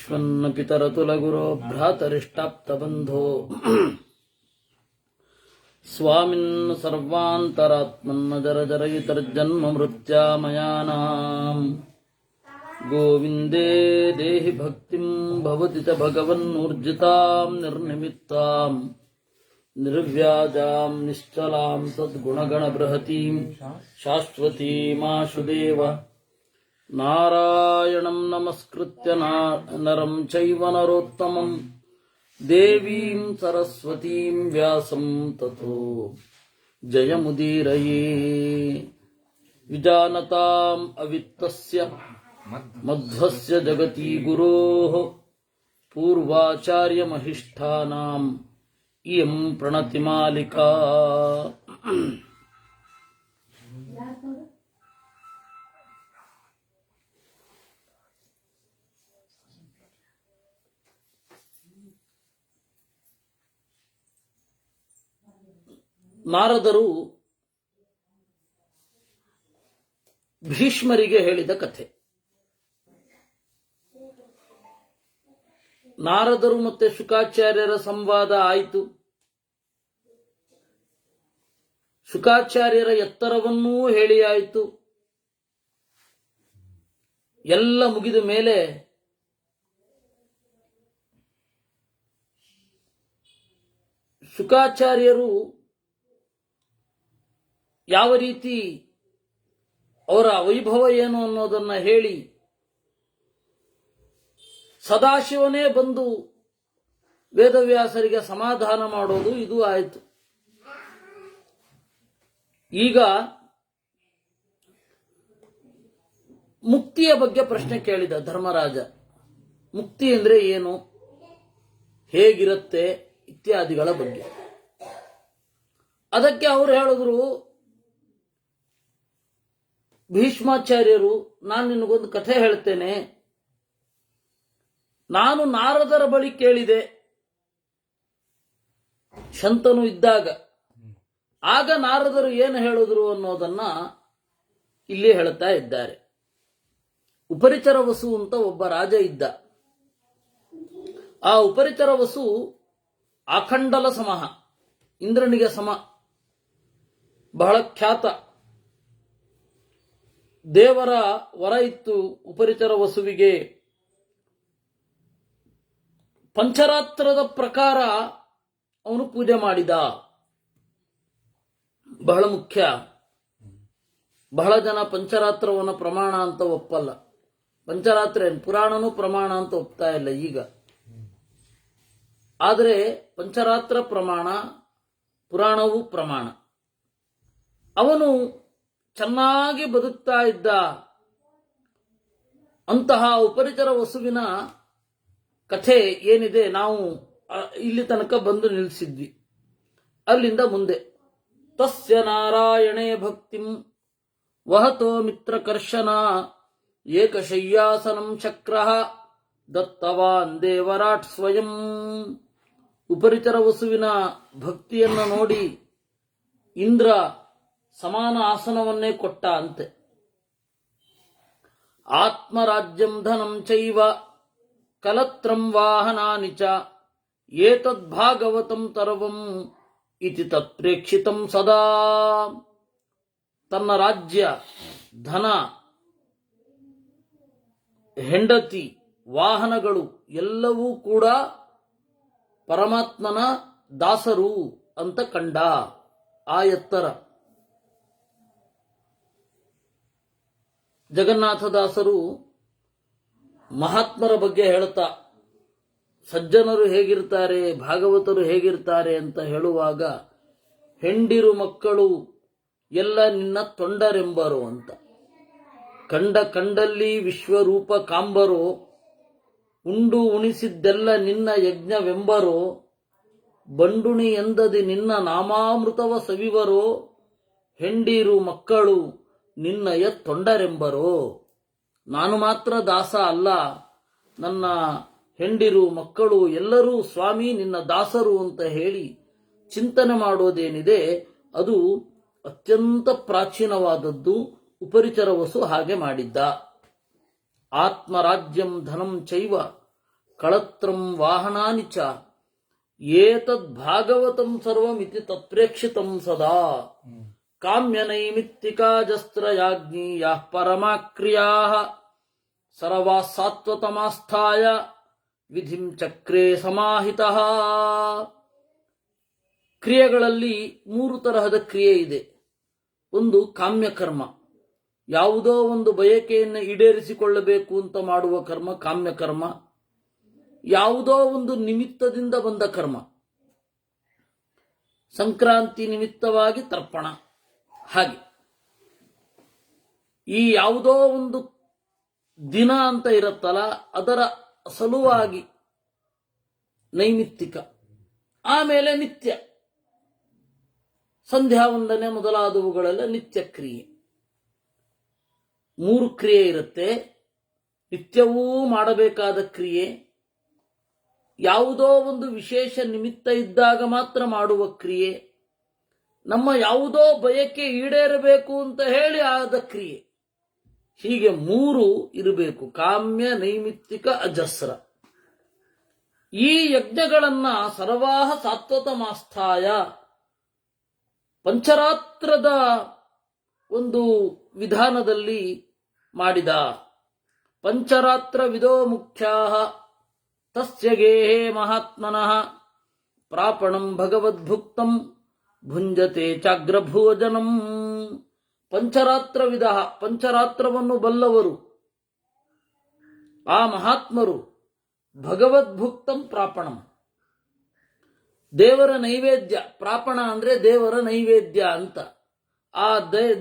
ವಿಶ್ವನ್ನ ಪಿತರತುಲಗುರೋ ಭ್ರಾತರಿಷ್ಟಾಪ್ತಬಂಧೋ ಸ್ವಾಮಿನ್ ಸರ್ವಾಂತರಾತ್ಮನ್ನ ಜರಜರಯಿತರ್ಜನ್ಮ ಮೃತ್ಯಾಮಯಾನಾಂ ಗೋವಿಂದೇ ದೇಹಿ ಭಕ್ತಿಂ ಭವತಿ ಚ ಭಗವನ್ನೂರ್ಜಿತಾಂ ನಿರ್ನಿಮಿತ್ತಾಂ ನಿರ್ವ್ಯಾಜಾಂ ನಿಶ್ಚಲಾಂ ಸದ್ಗುಣಗಣಬೃಹತೀಂ ಶಾಶ್ವತೀಮಾಶುದೇವ ನಾರಾಯಣಂ ನಮಸ್ಕೃತ್ಯ ನರಂ ಚೈವ ನರೋತ್ತಮಂ ದೇವೀಂ ಸರಸ್ವತೀಂ ವ್ಯಾಸಂ ತಥೋ ಜಯಮುದೀರಯೇ ವಿಜಾನತಾಂ ಅವಿತ್ತಸ್ಯ ಮಧ್ವಸ್ಯ ಜಗತಿ ಗುರೋಃ ಪೂರ್ವಾಚಾರ್ಯಮಹಿಷ್ಠಾನಾಂ ಇಯಂ ಪ್ರಣತಿಮಾಲಿಕಾ. ನಾರದರು ಭೀಷ್ಮರಿಗೆ ಹೇಳಿದ ಕಥೆ. ನಾರದರು ಮತ್ತೆ ಶುಕಾಚಾರ್ಯರ ಸಂವಾದ ಆಯಿತು. ಶುಕಾಚಾರ್ಯರ ಎತ್ತರವನ್ನೂ ಹೇಳಿ ಆಯಿತು. ಎಲ್ಲ ಮುಗಿದ ಮೇಲೆ ಶುಕಾಚಾರ್ಯರು ಯಾವ ರೀತಿ ಅವರ ವೈಭವ ಏನು ಅನ್ನೋದನ್ನ ಹೇಳಿ ಸದಾಶಿವನೇ ಬಂದು ವೇದವ್ಯಾಸರಿಗೆ ಸಮಾಧಾನ ಮಾಡೋದು ಇದು ಆಯಿತು. ಈಗ ಮುಕ್ತಿಯ ಬಗ್ಗೆ ಪ್ರಶ್ನೆ ಕೇಳಿದ ಧರ್ಮರಾಜ. ಮುಕ್ತಿ ಅಂದ್ರೆ ಏನು, ಹೇಗಿರುತ್ತೆ ಇತ್ಯಾದಿಗಳ ಬಗ್ಗೆ. ಅದಕ್ಕೆ ಅವರು ಹೇಳಿದ್ರು, ಭೀಷ್ಮಾಚಾರ್ಯರು, ನಾನು ನಿನಗೊಂದು ಕಥೆ ಹೇಳ್ತೇನೆ. ನಾನು ನಾರದರ ಬಳಿ ಕೇಳಿದೆ ಶಂತನು ಇದ್ದಾಗ. ಆಗ ನಾರದರು ಏನು ಹೇಳಿದ್ರು ಅನ್ನೋದನ್ನ ಇಲ್ಲಿ ಹೇಳ್ತಾ ಇದ್ದಾರೆ. ಉಪರಿಚರ ವಸು ಅಂತ ಒಬ್ಬ ರಾಜ ಇದ್ದ. ಆ ಉಪರಿಚರ ವಸು ಆಖಂಡಲ ಸಮಃ, ಇಂದ್ರನಿಗೆ ಸಮ, ಬಹಳ ಖ್ಯಾತ. ದೇವರ ವರ ಇತ್ತು ಉಪರಿಚರ ವಸುವಿಗೆ. ಪಂಚರಾತ್ರದ ಪ್ರಕಾರ ಅವನು ಪೂಜೆ ಮಾಡಿದ. ಬಹಳ ಮುಖ್ಯ. ಬಹಳ ಜನ ಪಂಚರಾತ್ರವನ್ನ ಪ್ರಮಾಣ ಅಂತ ಒಪ್ಪಲ್ಲ. ಪಂಚರಾತ್ರ ಏನು ಪುರಾಣನೂ ಪ್ರಮಾಣ ಅಂತ ಒಪ್ತಾ ಇಲ್ಲ ಈಗ. ಆದರೆ ಪಂಚರಾತ್ರ ಪ್ರಮಾಣ, ಪುರಾಣವೂ ಪ್ರಮಾಣ. ಅವನು ಚೆನ್ನಾಗಿ ಬದುಕ್ತಾ ಇದ್ದ. ಅಂತಹ ಉಪರಿಚರ ವಸುವಿನ ಕಥೆ ಏನಿದೆ ನಾವು ಇಲ್ಲಿ ತನಕ ಬಂದು ನಿಲ್ಲಿಸಿದ್ವಿ. ಅಲ್ಲಿಂದ ಮುಂದೆ ತಸ್ಯ ನಾರಾಯಣೇ ಭಕ್ತಿಂ ವಹತೋ ಮಿತ್ರಕರ್ಷಣ ಏಕಶಯ್ಯಾಸನಂ ಚಕ್ರಃ ದತ್ತವಾನ್ ದೇವರಾಟ್ ಸ್ವಯಂ. ಉಪರಿಚರ ವಸುವಿನ ಭಕ್ತಿಯನ್ನು ನೋಡಿ ಇಂದ್ರ ಸಮಾನ ಆಸನವನ್ನೇ ಕೊಟ್ಟ ಅಂತೆ. ಆತ್ಮರಾಜ್ಯಂ ಧನಂ ಚೈವ ಕಲತ್ರಂ ವಾಹನಾನಿ ಚ ಏತದ್ಭಾಗವತಂ ತರವಂ ಇತಿ ತತ್ಪ್ರೇಕ್ಷಿತಂ ಸದಾ. ತನ್ನ ರಾಜ್ಯ, ಧನ, ಹೆಂಡತಿ, ವಾಹನಗಳು ಎಲ್ಲವೂ ಕೂಡ ಪರಮಾತ್ಮನ ದಾಸರು ಅಂತ ಕಂಡ. ಆ ಎತ್ತರ ಜಗನ್ನಾಥದಾಸರು ಮಹಾತ್ಮರ ಬಗ್ಗೆ ಹೇಳ್ತಾ, ಸಜ್ಜನರು ಹೇಗಿರ್ತಾರೆ, ಭಾಗವತರು ಹೇಗಿರ್ತಾರೆ ಅಂತ ಹೇಳುವಾಗ, ಹೆಂಡಿರು ಮಕ್ಕಳು ಎಲ್ಲ ನಿನ್ನ ತೊಂಡರೆಂಬರು ಅಂತ. ಕಂಡ ಕಂಡಲ್ಲಿ ವಿಶ್ವರೂಪ ಕಾಂಬರೋ, ಉಂಡು ಉಣಿಸಿದ್ದೆಲ್ಲ ನಿನ್ನ ಯಜ್ಞವೆಂಬರೋ, ಬಂಡುಣಿ ಎಂದದಿ ನಿನ್ನ ನಾಮಾಮೃತವ ಸವಿವರೋ, ಹೆಂಡಿರು ಮಕ್ಕಳು ನಿನ್ನಯ ತೊಂಡರೆಂಬರೋ. ನಾನು ಮಾತ್ರ ದಾಸ ಅಲ್ಲ, ನನ್ನ ಹೆಂಡಿರು ಮಕ್ಕಳು ಎಲ್ಲರೂ ಸ್ವಾಮಿ ನಿನ್ನ ದಾಸರು ಅಂತ ಹೇಳಿ ಚಿಂತನೆ ಮಾಡೋದೇನಿದೆ ಅದು ಅತ್ಯಂತ ಪ್ರಾಚೀನವಾದದ್ದು. ಉಪರಿಚರ ವಸು ಹಾಗೆ ಮಾಡಿದ್ದ. ಆತ್ಮರಾಜ್ಯಂ ಧನಂ ಚೈವ ಕಳತ್ರಂ ವಾಹನಾನಿ ಚ ಏತದ್ ಭಾಗವತಂ ಸರ್ವಮಿತಿ ತತ್ಪ್ರೇಕ್ಷಿತಂ ಸದಾ ಕಾಮ್ಯ ನೈಮಿತ್ತಿಕಾಜಸ್ತ್ರಯಾಜ್ಞೀಯ ಪರಮಾಕ್ರಿಯಾ ಸರ್ವಾ ಸಾತ್ವತಮಾಸ್ಥಾಯ ವಿಧಿಂ ಚಕ್ರೇ ಸಮಾಹಿತಃ. ಕ್ರಿಯೆಗಳಲ್ಲಿ 3 ತರಹದ ಕ್ರಿಯೆ ಇದೆ. ಒಂದು ಕಾಮ್ಯಕರ್ಮ, ಯಾವುದೋ ಒಂದು ಬಯಕೆಯನ್ನು ಈಡೇರಿಸಿಕೊಳ್ಳಬೇಕು ಅಂತ ಮಾಡುವ ಕರ್ಮ ಕಾಮ್ಯಕರ್ಮ. ಯಾವುದೋ ಒಂದು ನಿಮಿತ್ತದಿಂದ ಬಂದ ಕರ್ಮ, ಸಂಕ್ರಾಂತಿ ನಿಮಿತ್ತವಾಗಿ ತರ್ಪಣ. ಹಾಗೆ ಈ ಯಾವುದೋ ಒಂದು ದಿನ ಅಂತ ಇರುತ್ತಲ್ಲ, ಅದರ ಸಲುವಾಗಿ ನೈಮಿತ್ತಿಕ. ಆಮೇಲೆ ನಿತ್ಯ, ಸಂಧ್ಯಾ ವಂದನೆ ಮೊದಲಾದವುಗಳೆಲ್ಲ ನಿತ್ಯ ಕ್ರಿಯೆ. 3 ಕ್ರಿಯೆ ಇರುತ್ತೆ. ನಿತ್ಯವೂ ಮಾಡಬೇಕಾದ ಕ್ರಿಯೆ, ಯಾವುದೋ ಒಂದು ವಿಶೇಷ ನಿಮಿತ್ತ ಇದ್ದಾಗ ಮಾತ್ರ ಮಾಡುವ ಕ್ರಿಯೆ, ನಮ್ಮ ಯಾವುದೋ ಬಯಕೆ ಈಡೇರಬೇಕು ಅಂತ ಹೇಳಿ ಆದ ಕ್ರಿಯೆ. ಹೀಗೆ 3 ಇರಬೇಕು, ಕಾಮ್ಯ ನೈಮಿತ್ತಿಕ ಅಜಸ್ರ. ಈ ಯಜ್ಞಗಳನ್ನ ಸರ್ವಾಹ ಸಾತ್ವತಮಾಸ್ಥಾಯ ಪಂಚರಾತ್ರದ ಒಂದು ವಿಧಾನದಲ್ಲಿ ಮಾಡಿದ. ಪಂಚರಾತ್ರ ವಿದೋ ಮುಖ್ಯಾಃ ತಸ್ಯ ಗೇಹೇ ಮಹಾತ್ಮನಃ ಪ್ರಾಪಣಂ ಭಗವದ್ಭುಕ್ತಂ ಭುಂಜತೆ ಚಾಗ್ರಭೋಜನಂ. ಪಂಚರಾತ್ರ ವಿಧ, ಪಂಚರಾತ್ರವನ್ನು ಬಲ್ಲವರು ಆ ಮಹಾತ್ಮರು ಭಗವದ್ಭುಕ್ತಂ ಪ್ರಾಪಣಂ, ದೇವರ ನೈವೇದ್ಯ. ಪ್ರಾಪಣ ಅಂದ್ರೆ ದೇವರ ನೈವೇದ್ಯ ಅಂತ. ಆ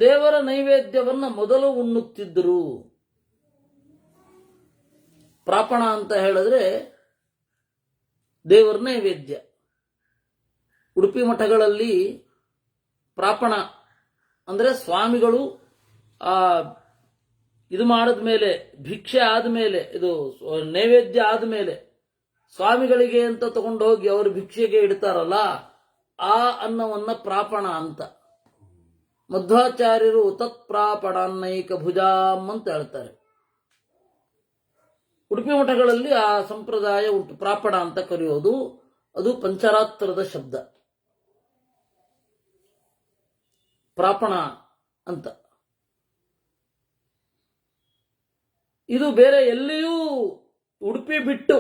ದೇವರ ನೈವೇದ್ಯವನ್ನ ಮೊದಲು ಉಣ್ಣುತ್ತಿದ್ದರು. ಪ್ರಾಪಣ ಅಂತ ಹೇಳಿದ್ರೆ ದೇವರ ನೈವೇದ್ಯ. ಉಡುಪಿ ಮಠಗಳಲ್ಲಿ ಪ್ರಾಪಣ ಅಂದ್ರೆ ಸ್ವಾಮಿಗಳು ಇದು ಮಾಡಿದ್ಮೇಲೆ, ಭಿಕ್ಷೆ ಆದ್ಮೇಲೆ, ಇದು ನೈವೇದ್ಯ ಆದ್ಮೇಲೆ ಸ್ವಾಮಿಗಳಿಗೆ ಅಂತ ತಗೊಂಡು ಹೋಗಿ ಅವರು ಭಿಕ್ಷೆಗೆ ಇಡ್ತಾರಲ್ಲ, ಆ ಅನ್ನವನ್ನ ಪ್ರಾಪಣ ಅಂತ. ಮಧ್ವಾಚಾರ್ಯರು ತತ್ಪ್ರಾಪಣಾನ್ನೈಕ ಭುಜಾಂ ಅಂತ ಹೇಳ್ತಾರೆ. ಉಡುಪಿ ಮಠಗಳಲ್ಲಿ ಆ ಸಂಪ್ರದಾಯ ಉಂಟು, ಪ್ರಾಪಣ ಅಂತ ಕರೆಯೋದು. ಅದು ಪಂಚರಾತ್ರದ ಶಬ್ದ, ಪ್ರಾಪಣ ಅಂತ. ಇದು ಬೇರೆ ಎಲ್ಲಿಯೂ, ಉಡುಪಿ ಬಿಟ್ಟು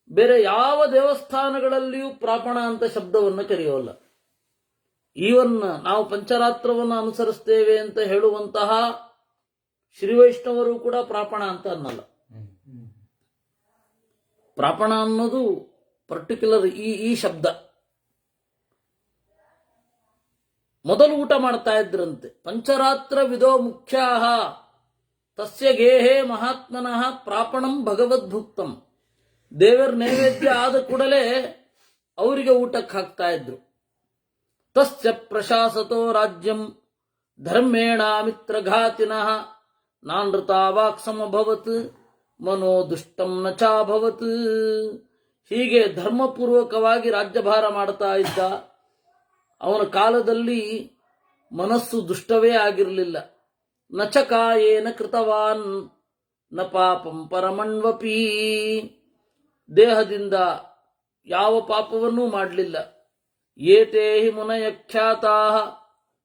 ಬೇರೆ ಯಾವ ದೇವಸ್ಥಾನಗಳಲ್ಲಿಯೂ ಪ್ರಾಪಣ ಅಂತ ಶಬ್ದವನ್ನು ಕರೆಯೋಲ್ಲ. ಈವನ್ ನಾವು ಪಂಚರಾತ್ರವನ್ನು ಅನುಸರಿಸ್ತೇವೆ ಅಂತ ಹೇಳುವಂತಹ ಶ್ರೀವೈಷ್ಣವರು ಕೂಡ ಪ್ರಾಪಣ ಅಂತ ಅನ್ನಲ್ಲ. ಪ್ರಾಪಣ ಅನ್ನೋದು ಪರ್ಟಿಕ್ಯುಲರ್ ಈ ಶಬ್ದ. ಮೊದಲು ಊಟ ಮಾಡ್ತಾ ಇದ್ರಂತೆ. ಪಂಚರಾತ್ರ ವಿದೋ ಮುಖ್ಯಾಃ ತಸ್ಯ ಗೇಹೇ ಮಹಾತ್ಮನಃ ಪ್ರಾಪಣಂ ಭಗವದ್ಭುಕ್ತಂ. ದೇವರ ನೈವೇದ್ಯ ಆದ ಕೂಡಲೇ ಅವರಿಗೆ ಊಟಕ್ಕೆ ಹಾಕ್ತಾ ಇದ್ರು. ತಸ್ಯ ಪ್ರಶಾಸತೋ ರಾಜ್ಯಂ ಧರ್ಮೇಣ ಮಿತ್ರಘಾತಿನಃ ನಾನೃತಾವಾಕ್ಸಮಭವತ್ ಮನೋ ದುಷ್ಟಂ ನ ಚಾಭವತ್. ಹೀಗೆ ಧರ್ಮಪೂರ್ವಕವಾಗಿ ರಾಜ್ಯಭಾರ ಮಾಡ್ತಾ ಇದ್ದ. ಅವನ ಕಾಲದಲ್ಲಿ ಮನಸ್ಸು ದುಷ್ಟವೇ ಆಗಿರಲಿಲ್ಲ. ನಚಕಾಯೇನ ಕೃತವಾನ್ ನ ಪಾಪಂ ಪರಮಣ್ವಪಿ. ದೇಹದಿಂದ ಯಾವ ಪಾಪವನ್ನೂ ಮಾಡಲಿಲ್ಲ. ಏತೇ ಹಿ ಮುನಯಖ್ಯಾತಾಃ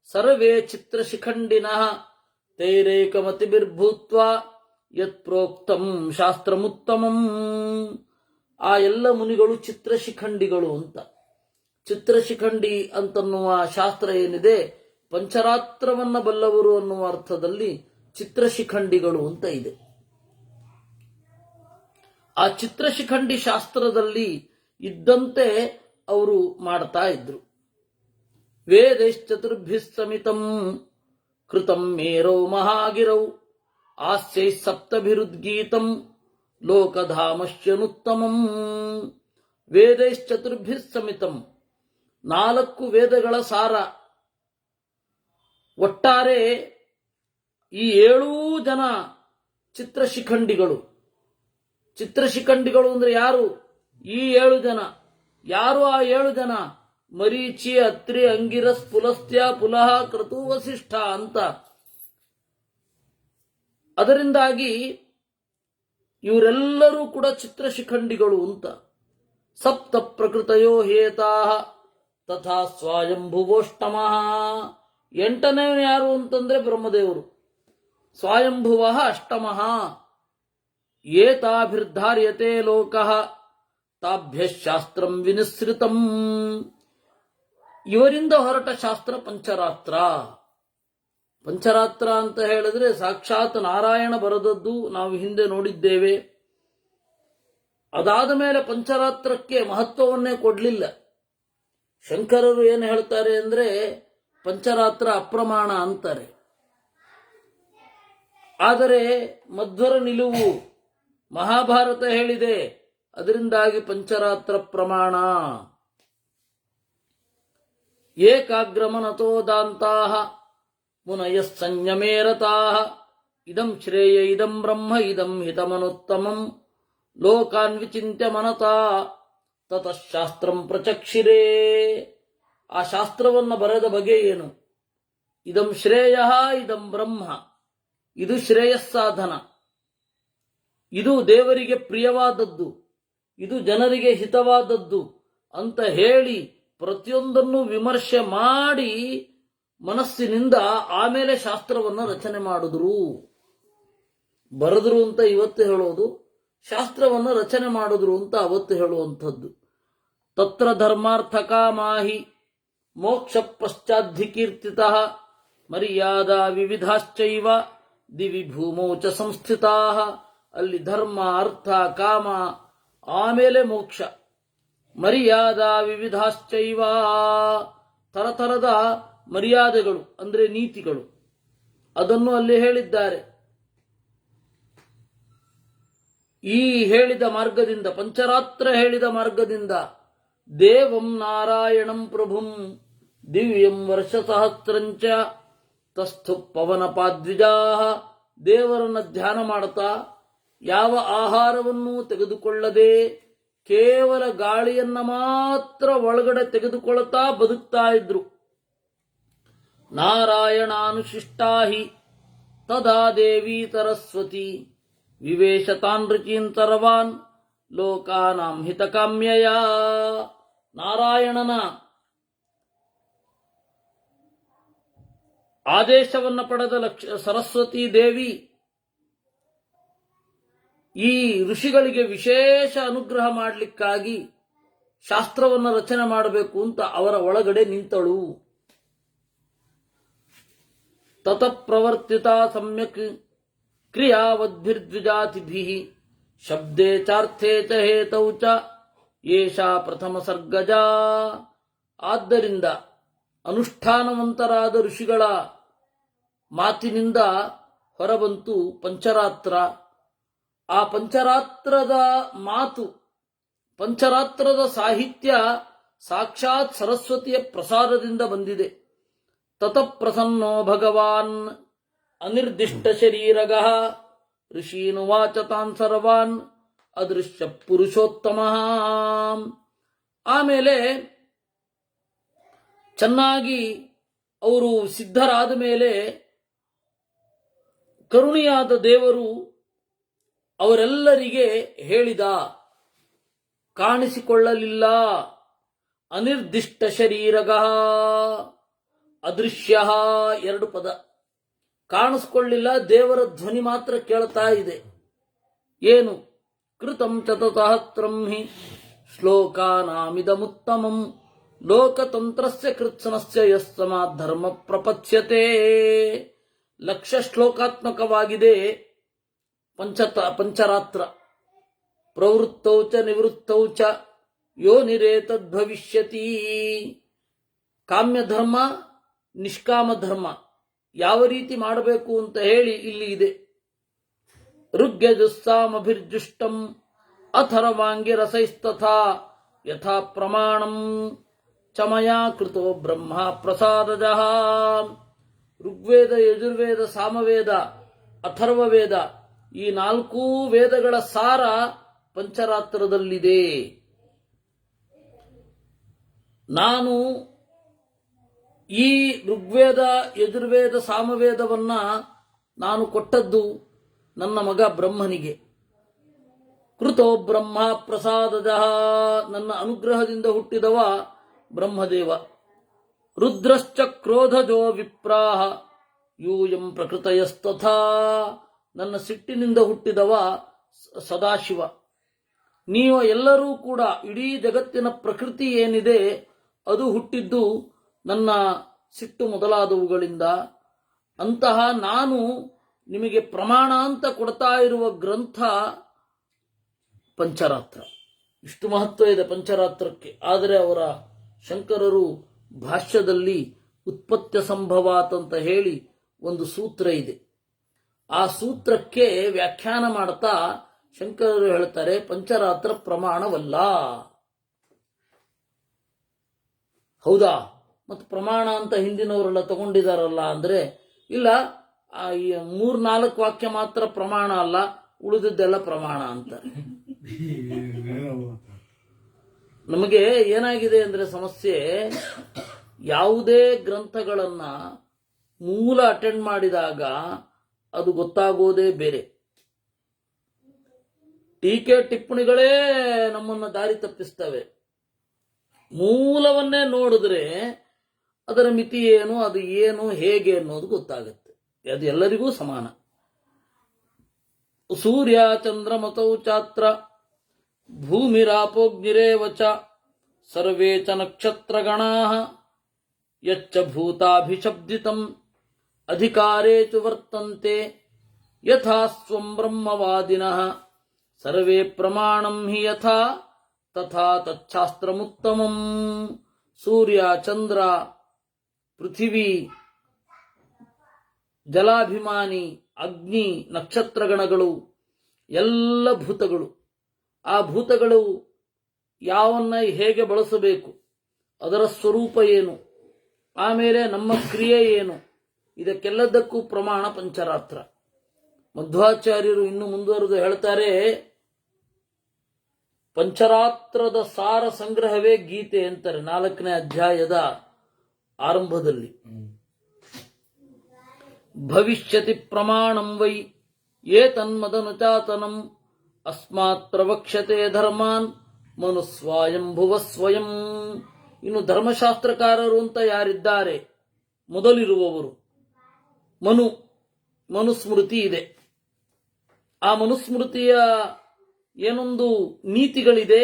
ಸರ್ವೇ ಚಿತ್ರಶಿಖಂಡಿನಃ ತೈರೇಕಮತಿಭಿರ್ಭೂತ್ವಾ ಯತ್ ಪ್ರೋಕ್ತಂ ಶಾಸ್ತ್ರಮುತ್ತಮಂ. ಆ ಎಲ್ಲ ಮುನಿಗಳು ಚಿತ್ರಶಿಖಂಡಿಗಳು ಅಂತ. ಚಿತ್ರಶಿಖಂಡಿ ಅಂತನ್ನುವ ಶಾಸ್ತ್ರ ಏನಿದೆ, ಪಂಚರಾತ್ರವನ್ನ ಬಲ್ಲವರು ಅನ್ನುವ ಅರ್ಥದಲ್ಲಿ ಚಿತ್ರಶಿಖಂಡಿಗಳು ಅಂತ ಇದೆ. ಆ ಚಿತ್ರಶಿಖಂಡಿ ಶಾಸ್ತ್ರದಲ್ಲಿ ಇದ್ದಂತೆ ಅವರು ಮಾಡ್ತಾ ಇದ್ರು. ವೇದೈಶ್ಚತುರ್ಭಿಃ ಸಮಿತಂ ಕೃತಂ ಮೇರೌ ಮಹಾಗಿರೌ ಆಸ್ಯೈ ಸಪ್ತಭಿರುದ್ಗೀತಂ ಲೋಕಧಾಮಶ್ಯನುತ್ತಮಂ. ವೇದೈಶ್ಚತುರ್ಭಿಃ ಸಮಿತಂ, 4 ವೇದಗಳ ಸಾರ. ಒಟ್ಟಾರೆ ಈ 7 ಜನ ಚಿತ್ರಶಿಖಂಡಿಗಳು. ಚಿತ್ರಶಿಖಂಡಿಗಳು ಅಂದ್ರೆ ಯಾರು? ಈ 7 ಜನ. ಯಾರು ಆ 7 ಜನ? ಮರೀಚಿ, ಅತ್ರಿ, ಅಂಗಿರಸ್, ಪುಲಸ್ತ್ಯ, ಪುಲಹ, ಕ್ರತು, ವಸಿಷ್ಠ ಅಂತ. ಅದರಿಂದಾಗಿ ಇವರೆಲ್ಲರೂ ಕೂಡ ಚಿತ್ರಶಿಖಂಡಿಗಳು ಅಂತ. ಸಪ್ತ ಪ್ರಕೃತಯೋ ಹೇತಾ ತಥಾ ಸ್ವಯಂಭುವೋಷ್ಟಮಃ. ಎಂಟನೇ ಯಾರು ಅಂತಂದ್ರೆ ಬ್ರಹ್ಮದೇವರು. ಸ್ವಯಂಭುವ ಅಷ್ಟಮಃ. ಏತಾಭಿರ್ಧಾರ್ಯತೆ ಲೋಕಃ ತಾಭ್ಯ ಶಾಸ್ತ್ರಂ ವಿನಿಸೃತಂ. ಇವರಿಂದ ಹೊರಟ ಶಾಸ್ತ್ರ ಪಂಚರಾತ್ರ. ಪಂಚರಾತ್ರ ಅಂತ ಹೇಳಿದ್ರೆ ಸಾಕ್ಷಾತ್ ನಾರಾಯಣ ಬರೆದದ್ದು ನಾವು ಹಿಂದೆ ನೋಡಿದ್ದೇವೆ. ಅದಾದ ಮೇಲೆ ಪಂಚರಾತ್ರಕ್ಕೆ ಮಹತ್ವವನ್ನೇ ಕೊಡಲಿಲ್ಲ. ಶಂಕರರು ಏನು ಹೇಳ್ತಾರೆ ಅಂದ್ರೆ ಪಂಚರಾತ್ರ ಅಪ್ರಮಾಣ ಅಂತಾರೆ. ಆದರೆ ಮಧ್ವರ ನಿಲುವು ಮಹಾಭಾರತ ಹೇಳಿದೆ, ಅದರಿಂದಾಗಿ ಪಂಚರಾತ್ರ ಪ್ರಮಾಣ. ಏಕಾಗ್ರಮನತೋ ದಾಂತಾಃ ಮುನಯಃ ಸಂಯಮೇ ರತಾಃ ಇದಂ ಶ್ರೇಯ ಇದಂ ಬ್ರಹ್ಮ ಇದಂ ಹಿತಮನುತ್ತಮಂ ಲೋಕಾನ್ ವಿಚಿಂತ್ಯ ಮನತಾ ತತಃ ಶಾಸ್ತ್ರಂ ಪ್ರಚಕ್ಷಿರೇ. ಆ ಶಾಸ್ತ್ರವನ್ನು ಬರೆದ ಬಗೆ ಏನು? ಇದಂ ಶ್ರೇಯ ಇದಂ ಬ್ರಹ್ಮ. ಇದು ಶ್ರೇಯಸ್ಸಾಧನ, ಇದು ದೇವರಿಗೆ ಪ್ರಿಯವಾದದ್ದು, ಇದು ಜನರಿಗೆ ಹಿತವಾದದ್ದು ಅಂತ ಹೇಳಿ ಪ್ರತಿಯೊಂದನ್ನು ವಿಮರ್ಶೆ ಮಾಡಿ ಮನಸ್ಸಿನಿಂದ ಆಮೇಲೆ ಶಾಸ್ತ್ರವನ್ನು ರಚನೆ ಮಾಡಿದ್ರು. ಬರೆದ್ರು ಅಂತ ಇವತ್ತು ಹೇಳೋದು, ಶಾಸ್ತ್ರವನ್ನು ರಚನೆ ಮಾಡಿದ್ರು ಅಂತ ಅವತ್ತು ಹೇಳುವಂಥದ್ದು. ತತ್ರ ಧರ್ಮಾರ್ಥ ಕಾಮಾಹಿ ಮೋಕ್ಷ ಪಶ್ಚಾದ್ಧಿಕೀರ್ತಿತಃ ಮರ್ಯಾದಾ ವಿವಿಧಾಶ್ಚೈವ ದಿವಿ ಭೂಮೌ ಚ ಸಂಸ್ಥಿತಾಃ. ಅಲ್ಲಿ ಧರ್ಮ, ಅರ್ಥ, ಕಾಮ, ಆಮೇಲೆ ಮೋಕ್ಷ. ಮರ್ಯಾದಾ ವಿವಿಧಾಶ್ಚೈವ, ತರತರದ ಮರ್ಯಾದೆಗಳು ಅಂದ್ರೆ ನೀತಿಗಳು, ಅದನ್ನು ಅಲ್ಲಿ ಹೇಳಿದ್ದಾರೆ. ಈ ಹೇಳಿದ ಮಾರ್ಗದಿಂದ, ಪಂಚರಾತ್ರ ಹೇಳಿದ ಮಾರ್ಗದಿಂದ ದೇವಂ ನಾರಾಯಣಂ ಪ್ರಭುಂ ದಿವ್ಯಂ ವರ್ಷ ಸಹಸ್ರಂಚ ತಸ್ಥು ಪವನಪಾದ್ವಿಜಾ. ದೇವರನ್ನ ಧ್ಯಾನ ಮಾಡುತ್ತಾ ಯಾವ ಆಹಾರವನ್ನೂ ತೆಗೆದುಕೊಳ್ಳದೆ ಕೇವಲ ಗಾಳಿಯನ್ನ ಮಾತ್ರ ಒಳಗಡೆ ತೆಗೆದುಕೊಳ್ಳುತ್ತಾ ಬದುಕ್ತಾ ಇದ್ರು. ನಾರಾಯಣಾನುಶಿಷ್ಟಾಹಿ ತದಾ ದೇವಿ ಸರಸ್ವತಿ ವಿವೇಶತಾನ್ ರುಚೀಂತರವಾನ್ ಲೋಕಾನಾಂ ಹಿತಕಾಮ್ಯಯ. ನಾರಾಯಣನ ಆದೇಶವನ್ನು ಪಡೆದ ಸರಸ್ವತಿ ದೇವಿ ಈ ಋಷಿಗಳಿಗೆ ವಿಶೇಷ ಅನುಗ್ರಹ ಮಾಡಲಿಕ್ಕಾಗಿ ಶಾಸ್ತ್ರವನ್ನು ರಚನೆ ಮಾಡಬೇಕು ಅಂತ ಅವರ ಒಳಗಡೆ ನಿಂತಳು. ತತಃ ಪ್ರವರ್ತಿತ ಸಮ್ಯಕ್ ಕ್ರಿಯಾವದ್ಭಿರ್ದ್ವಿಜಾತಿಭಿಃ ಶಬ್ದೇ ಚಾರ್ಥೇ ಚ ಹೇತೌ ಚ ಏಷಾ ಪ್ರಥಮ ಸರ್ಗಜಾ. ಆದ್ದರಿಂದ ಅನುಷ್ಠಾನವಂತರಾದ ಋಷಿಗಳ ಮಾತಿನಿಂದ ಹೊರಬಂತು ಪಂಚರಾತ್ರ. ಆ ಪಂಚರಾತ್ರದ ಮಾತು, ಪಂಚರಾತ್ರದ ಸಾಹಿತ್ಯ ಸಾಕ್ಷಾತ್ ಸರಸ್ವತಿಯ ಪ್ರಸಾದದಿಂದ ಬಂದಿದೆ. ತತಃ ಪ್ರಸನ್ನೋ ಭಗವಾನ್ ಅನಿರ್ದಿಷ್ಟ ಶರೀರಗಃ ಋಷೀನುವಾಚ ತಾನ್ ಸರ್ವಾನ್ ಅದೃಶ್ಯ ಪುರುಷೋತ್ತಮ. ಆಮೇಲೆ ಚೆನ್ನಾಗಿ ಅವರು ಸಿದ್ಧರಾದ ಮೇಲೆ ಕರುಣಿಯಾದ ದೇವರು ಅವರೆಲ್ಲರಿಗೆ ಹೇಳಿದ, ಕಾಣಿಸಿಕೊಳ್ಳಲಿಲ್ಲ. ಅನಿರ್ದಿಷ್ಟ ಶರೀರಗಃ ಅದೃಶ್ಯ, ಎರಡು ಪದ. ಕಾಣಿಸ್ಕೊಳ್ಳಿಲ್ಲ, ದೇವರ ಧ್ವನಿ ಮಾತ್ರ ಕೇಳ್ತಾ ಇದೆ. ಏನು? ಕೃತಂ ಚತಸಹಸ್ರಂ ಹಿ ಶ್ಲೋಕಾನಾಮಿದಮುತ್ತಮಂ ಲೋಕತಂತ್ರಸ್ಯ ಕೃತ್ಸನಸ್ಯ ಯಸ್ಸಮಾತ್ ಧರ್ಮ ಪ್ರಪಚ್ಯತೆ. 1,00,000 ಶ್ಲೋಕಾತ್ಮಕವಾಗಿದೆ ಪಂಚರಾತ್ರ. ಪ್ರವೃತ್ತೌ ಚ ನಿವೃತ್ತೌ ಚ ಯೋನಿರೇತದ್ಭವಿಷ್ಯತಿ. ಕಾಮ್ಯ ಧರ್ಮ, ನಿಷ್ಕಾಮ ಧರ್ಮ ಯಾವ ರೀತಿ ಮಾಡಬೇಕು ಅಂತ ಹೇಳಿ ಇಲ್ಲಿ ಇದೆ. ಋಗ್ಯಜುಸ್ಸಾಮಭಿರ್ಜುಷ್ಟಂ ಅಥರ್ವಾಂಗಿ ರಸೈಸ್ತಥಾ ಯಥಾ ಪ್ರಮಾಣಂ ಚಮಯಾ ಕೃತೋ ಬ್ರಹ್ಮ ಪ್ರಸಾದಜಃ. ಋಗ್ವೇದ, ಯಜುರ್ವೇದ, ಸಾಮವೇದ, ಅಥರ್ವವೇದ ಈ 4 ವೇದಗಳ ಸಾರ ಪಂಚರಾತ್ರದಲ್ಲಿದೆ. ನಾನು ಈ ಋಗ್ವೇದ, ಯಜುರ್ವೇದ, ಸಾಮವೇದವನ್ನ ನಾನು ಕೊಟ್ಟದ್ದು ನನ್ನ ಮಗ ಬ್ರಹ್ಮನಿಗೆ. ಕೃತೋ ಬ್ರಹ್ಮ ಪ್ರಸಾದದ, ನನ್ನ ಅನುಗ್ರಹದಿಂದ ಹುಟ್ಟಿದವ ಬ್ರಹ್ಮದೇವ. ರುದ್ರಶ್ಚ ಕ್ರೋಧಜೋ ವಿಪ್ರಾಹ ಯೂಯಂ ಪ್ರಕೃತಯಸ್ತಥಾ, ನನ್ನ ಸಿಟ್ಟಿನಿಂದ ಹುಟ್ಟಿದವ ಸದಾಶಿವ. ನೀವು ಎಲ್ಲರೂ ಕೂಡ ಇಡೀ ಜಗತ್ತಿನ ಪ್ರಕೃತಿ ಏನಿದೆ ಅದು ಹುಟ್ಟಿದ್ದು ನನ್ನ ಸಿಟ್ಟು ಮೊದಲಾದವುಗಳಿಂದ. ಅಂತಹ ನಾನು ನಿಮಗೆ ಪ್ರಮಾಣ ಅಂತ ಕೊಡ್ತಾ ಇರುವ ಗ್ರಂಥ ಪಂಚರಾತ್ರ. ಇಷ್ಟು ಮಹತ್ವ ಇದೆ ಪಂಚರಾತ್ರಕ್ಕೆ. ಆದರೆ ಅವರ ಶಂಕರರು ಭಾಷ್ಯದಲ್ಲಿ ಉತ್ಪತ್ತಿ ಸಂಭವಾತ್ ಅಂತ ಹೇಳಿ ಒಂದು ಸೂತ್ರ ಇದೆ. ಆ ಸೂತ್ರಕ್ಕೆ ವ್ಯಾಖ್ಯಾನ ಮಾಡ್ತಾ ಶಂಕರರು ಹೇಳ್ತಾರೆ ಪಂಚರಾತ್ರ ಪ್ರಮಾಣವಲ್ಲ. ಹೌದಾ, ಮತ್ತು ಪ್ರಮಾಣ ಅಂತ ಹಿಂದಿನವರೆಲ್ಲ ತಗೊಂಡಿದಾರಲ್ಲ ಅಂದ್ರೆ, ಇಲ್ಲ 3-4 ವಾಕ್ಯ ಮಾತ್ರ ಪ್ರಮಾಣ ಅಲ್ಲ, ಉಳಿದಿದ್ದೆಲ್ಲ ಪ್ರಮಾಣ ಅಂತ. ನಮಗೆ ಏನಾಗಿದೆ ಅಂದ್ರೆ ಸಮಸ್ಯೆ, ಯಾವುದೇ ಗ್ರಂಥಗಳನ್ನ ಮೂಲ ಅಟೆಂಡ್ ಮಾಡಿದಾಗ ಅದು ಗೊತ್ತಾಗೋದೇ ಬೇರೆ. ಟೀಕೆ ಟಿಪ್ಪಣಿಗಳೇ ನಮ್ಮನ್ನ ದಾರಿ ತಪ್ಪಿಸ್ತವೆ. ಮೂಲವನ್ನೇ ನೋಡಿದ್ರೆ ಅದರ ಮಿತಿ ಏನು, ಅದು ಏನು, ಹೇಗೆ ಅನ್ನೋದು ಗೊತ್ತಾಗುತ್ತೆ. ಅದು ಎಲ್ಲರಿಗೂ ಸಮಾನ. ಸೂರ್ಯ ಚಂದ್ರಮತೌ ಚಾತ್ರ ಭೂಮಿರಾಪೋಗ್ನಿರೇವ ಚ ಸರ್ವೇ ಚ ನಕ್ಷತ್ರಗಣಾಃ ಯಚ್ಚ ಭೂತಾಭಿಶಬ್ದಿತಂ ಅಧಿಕಾರೇ ಚ ವರ್ತಂತೆ ಯಥಾ ಸ್ವಂ ಬ್ರಹ್ಮವಾದಿನಃ ಸರ್ವೇ ಪ್ರಮಾಣಂ ಹಿ ಯಥಾ ತಥಾ ತಚ್ಛಾಸ್ತ್ರಮುತ್ತಮಂ. ಸೂರ್ಯ, ಚಂದ್ರ, ಪೃಥಿವಿ, ಜಲಾಭಿಮಾನಿ, ಅಗ್ನಿ, ನಕ್ಷತ್ರಗಣಗಳು, ಎಲ್ಲ ಭೂತಗಳು. ಆ ಭೂತಗಳು ಯಾವನ್ನ ಹೇಗೆ ಬಳಸಬೇಕು, ಅದರ ಸ್ವರೂಪ ಏನು, ಆಮೇಲೆ ನಮ್ಮ ಕ್ರಿಯೆ ಏನು, ಇದಕ್ಕೆಲ್ಲದಕ್ಕೂ ಪ್ರಮಾಣ ಪಂಚರಾತ್ರ. ಮಧ್ವಾಚಾರ್ಯರು ಇನ್ನು ಮುಂದುವರೆದು ಹೇಳ್ತಾರೆ, ಪಂಚರಾತ್ರದ ಸಾರ ಸಂಗ್ರಹವೇ ಗೀತೆ ಅಂತಾರೆ 4ನೇ ಅಧ್ಯಾಯದ ಆರಂಭದಲ್ಲಿ. ಭವಿಷ್ಯತಿ ಪ್ರಮಾಣಂ ವೈ ಏತನ್ಮದನುಚಾತನಂ ಅಸ್ಮಾತ್ ಪ್ರವಕ್ಷ್ಯತೆ ಧರ್ಮಾನ್ ಮನುಸ್ವಾಯಂಭುವ ಸ್ವಯಂ. ಇನ್ನು ಧರ್ಮಶಾಸ್ತ್ರಕಾರರು ಅಂತ ಯಾರಿದ್ದಾರೆ, ಮೊದಲಿರುವವರು ಮನುಸ್ಮೃತಿ ಇದೆ. ಆ ಮನುಸ್ಮೃತಿಯ ಏನೊಂದು ನೀತಿಗಳಿದೆ,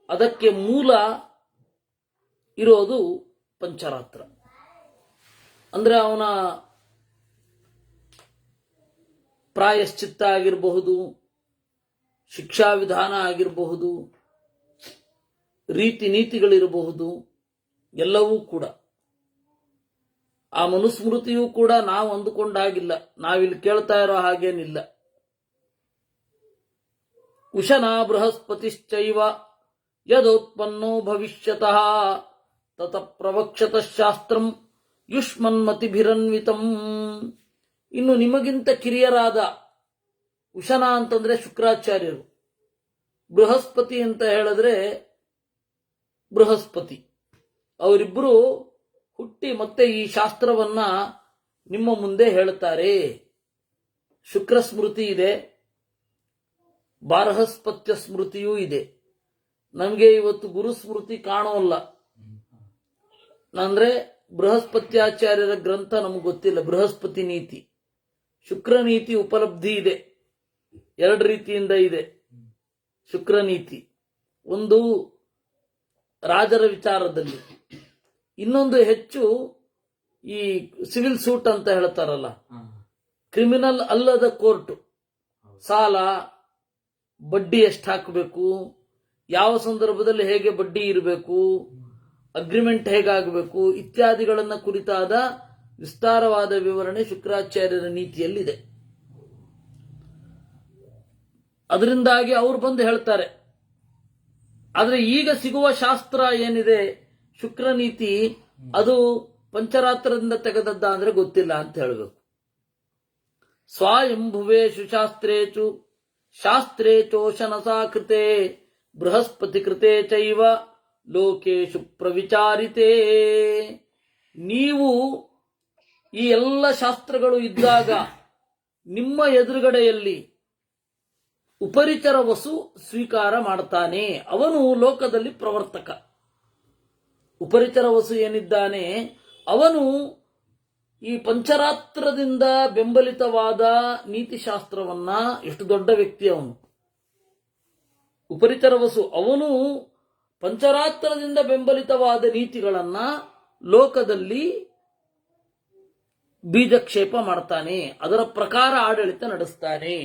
ಅದಕ್ಕೆ ಮೂಲ ಇರೋದು ಪಂಚರಾತ್ರ. ಅಂದ್ರೆ ಅವನ ಪ್ರಾಯಶ್ಚಿತ್ತ ಆಗಿರಬಹುದು, ಶಿಕ್ಷಾ ವಿಧಾನ ಆಗಿರಬಹುದು, ರೀತಿ ನೀತಿಗಳಿರಬಹುದು, ಎಲ್ಲವೂ ಕೂಡ. ಆ ಮನುಸ್ಮೃತಿಯೂ ಕೂಡ ನಾವು ಅಂದುಕೊಂಡಾಗಿಲ್ಲ, ನಾವಿಲ್ಲಿ ಕೇಳ್ತಾ ಇರೋ ಹಾಗೇನಿಲ್ಲ. ಉಶನಾ ಬೃಹಸ್ಪತಿಶ್ಚೈವ ಯದೋತ್ಪನ್ನೋ ಭವಿಷ್ಯತಃ ತತ ಪ್ರವಕ್ಷತ ಶಾಸ್ತ್ರಂ ಯುಷ್ಮನ್ಮತಿಭಿರನ್ವಿತಂ. ಇನ್ನು ನಿಮಗಿಂತ ಕಿರಿಯರಾದ ಉಶನ ಅಂತಂದ್ರೆ ಶುಕ್ರಾಚಾರ್ಯರು, ಬೃಹಸ್ಪತಿ ಅಂತ ಹೇಳಿದ್ರೆ ಬೃಹಸ್ಪತಿ, ಅವರಿಬ್ಬರು ಹುಟ್ಟಿ ಮತ್ತೆ ಈ ಶಾಸ್ತ್ರವನ್ನ ನಿಮ್ಮ ಮುಂದೆ ಹೇಳುತ್ತಾರೆ. ಶುಕ್ರ ಸ್ಮೃತಿ ಇದೆ, ಬಾರಹಸ್ಪತ್ಯ ಸ್ಮೃತಿಯೂ ಇದೆ. ನಮಗೆ ಇವತ್ತು ಗುರು ಸ್ಮೃತಿ ಕಾಣೋಲ್ಲ, ಅಂದ್ರೆ ಬೃಹಸ್ಪತ್ಯಾಚಾರ್ಯರ ಗ್ರಂಥ ನಮಗೆ ಗೊತ್ತಿಲ್ಲ. ಬೃಹಸ್ಪತಿ ನೀತಿ, ಶುಕ್ರ ನೀತಿ ಉಪಲಬ್ಧಿ ಇದೆ. 2 ರೀತಿಯಿಂದ ಇದೆ ಶುಕ್ರ ನೀತಿ. ಒಂದು ರಾಜರ ವಿಚಾರದಲ್ಲಿ, ಇನ್ನೊಂದು ಹೆಚ್ಚು ಈ ಸಿವಿಲ್ ಸೂಟ್ ಅಂತ ಹೇಳ್ತಾರಲ್ಲ, ಕ್ರಿಮಿನಲ್ ಅಲ್ಲದ ಕೋರ್ಟ್, ಸಾಲ ಬಡ್ಡಿ ಎಷ್ಟು ಹಾಕಬೇಕು, ಯಾವ ಸಂದರ್ಭದಲ್ಲಿ ಹೇಗೆ ಬಡ್ಡಿ ಇರಬೇಕು, ಅಗ್ರಿಮೆಂಟ್ ಹೇಗಾಗಬೇಕು ಇತ್ಯಾದಿಗಳನ್ನ ಕುರಿತಾದ ವಿಸ್ತಾರವಾದ ವಿವರಣೆ ಶುಕ್ರಾಚಾರ್ಯರ ನೀತಿಯಲ್ಲಿದೆ. ಅದರಿಂದಾಗಿ ಅವರು ಬಂದು ಹೇಳ್ತಾರೆ. ಆದ್ರೆ ಈಗ ಸಿಗುವ ಶಾಸ್ತ್ರ ಏನಿದೆ ಶುಕ್ರ ನೀತಿ, ಅದು ಪಂಚರಾತ್ರದಿಂದ ತೆಗೆದದ್ದ ಅಂದ್ರೆ ಗೊತ್ತಿಲ್ಲ ಅಂತ ಹೇಳಬೇಕು. ಸ್ವಾಯಂಭುವೇಶು ಶಾಸ್ತ್ರೇಚು ಶಾಸ್ತ್ರೇಚೋಶನಸಾ ಕೃತೆ ಬೃಹಸ್ಪತಿ ಕೃತೆ ಚೈವ ಲೋಕೇಶು ಪ್ರವಿಚಾರಿತೇ. ನೀವು ಈ ಎಲ್ಲ ಶಾಸ್ತ್ರಗಳು ಇದ್ದಾಗ ನಿಮ್ಮ ಎದುರುಗಡೆಯಲ್ಲಿ ಉಪರಿಚರ ವಸು ಸ್ವೀಕಾರ ಮಾಡ್ತಾನೆ. ಅವನು ಲೋಕದಲ್ಲಿ ಪ್ರವರ್ತಕ. ಉಪರಿಚರ ವಸು ಏನಿದ್ದಾನೆ ಅವನು ಈ ಪಂಚರಾತ್ರದಿಂದ ಬೆಂಬಲಿತವಾದ ನೀತಿಶಾಸ್ತ್ರವನ್ನ, ಎಷ್ಟು ದೊಡ್ಡ ವ್ಯಕ್ತಿ ಅವನು ಉಪರಿಚರ ವಸು, ಅವನು ಪಂಚರಾತ್ರದಿಂದ ಬೆಂಬಲಿತವಾದ ನೀತಿಗಳನ್ನ ಲೋಕದಲ್ಲಿ ಬೀಜಕ್ಷೇಪ ಮಾಡ್ತಾನೆ, ಅದರ ಪ್ರಕಾರ ಆಡಳಿತ ನಡೆಸ್ತಾನೆ.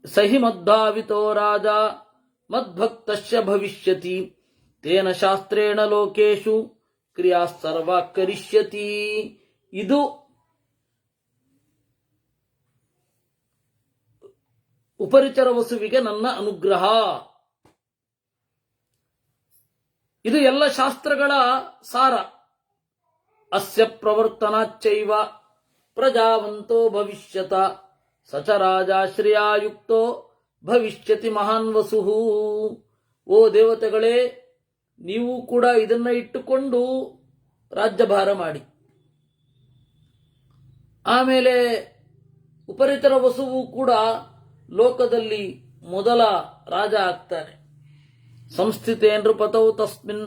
ಸಹಿ ಮದ್ಭಾವಿತೋ ರಾಜ ಮದ್ಭಕ್ತಶ್ಯ ಭವಿಷ್ಯತಿ ತೇನ ಶಾಸ್ತ್ರೇಣ ಲೋಕೇಶು ಕ್ರಿಯಾ ಸರ್ವ ಕರಿಷ್ಯತಿ. ಇದು ಉಪರಿಚರ ವಸುವಿಗೆ ನನ್ನ ಅನುಗ್ರಹ. ಇದು ಎಲ್ಲ ಶಾಸ್ತ್ರಗಳ ಸಾರ. ಅಸ್ಯ ಪ್ರವರ್ತನಾಚ್ಚೈವ ಪ್ರಜಾವಂತೋ ಭವಿಷ್ಯತ ಸಚ ರಾಜಾಶ್ರಯಾಯುಕ್ತೋ ಭವಿಷ್ಯತಿ ಮಹಾನ್ ವಸುಹು. ಓ ದೇವತೆಗಳೇ, ನೀವು ಕೂಡ ಇದನ್ನ ಇಟ್ಟುಕೊಂಡು ರಾಜ್ಯಭಾರ ಮಾಡಿ. ಆಮೇಲೆ ಉಪರಿತರ ವಸುವು ಕೂಡ ಲೋಕದಲ್ಲಿ ಮೊದಲ ರಾಜ ಆಗ್ತಾನೆ. ಸಂಸ್ಥಿತೇ ನೃಪತೌ ತಸ್ಮಿನ್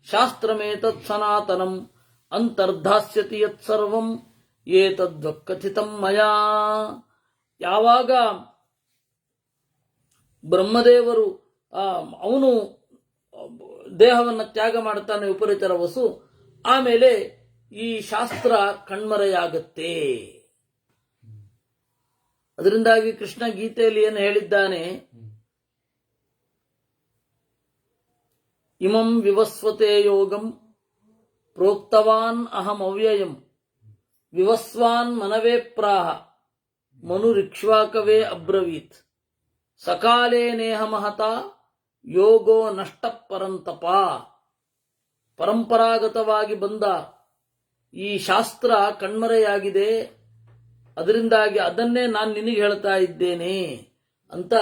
ಶಾಸ್ತ್ರಮೇತತ್ ಸನಾತನಂ ಅಂತರ್ಧಾಸ್ಯತಿ ಯತ್ ಸರ್ವಂ ಏತದ್ವಕ್ಕಥಿತಂ ಮಯಾ. ಯಾವಾಗ ಬ್ರಹ್ಮದೇವರು ಅವನು ದೇಹವನ್ನು ತ್ಯಾಗ ಮಾಡ್ತಾನೆ ಉಪರಿತರ ವಸು, ಆಮೇಲೆ ಈ ಶಾಸ್ತ್ರ ಕಣ್ಮರೆಯಾಗತ್ತೆ. ಅದರಿಂದಾಗಿ ಕೃಷ್ಣ ಗೀತೆಯಲ್ಲಿ ಏನು ಹೇಳಿದ್ದಾನೆ, ಇಮಂ ವಿವಸ್ವತೆ ಯೋಗಂ ಪ್ರೋಕ್ತವಾನ್ ಅಹಂ ಅವ್ಯಯಂ ವಿವಸ್ವಾನ್ ಮನವೇ ಪ್ರಾಹ ಮನುರಿಕ್ಷ್ವಾಕವೇ ಅಬ್ರವೀತ್ ಸಕಾಲೇ ನೇಹ ಮಹತ ಯೋಗೋ ನಷ್ಟ ಪರಂತಪ. ಪರಂಪರಾಗತವಾಗಿ ಬಂದ ಈ ಶಾಸ್ತ್ರ ಕಣ್ಮರೆಯಾಗಿದೆ, ಅದರಿಂದಾಗಿ ಅದನ್ನೇ ನಾನು ನಿನಗೆ ಹೇಳ್ತಾ ಇದ್ದೇನೆ ಅಂತ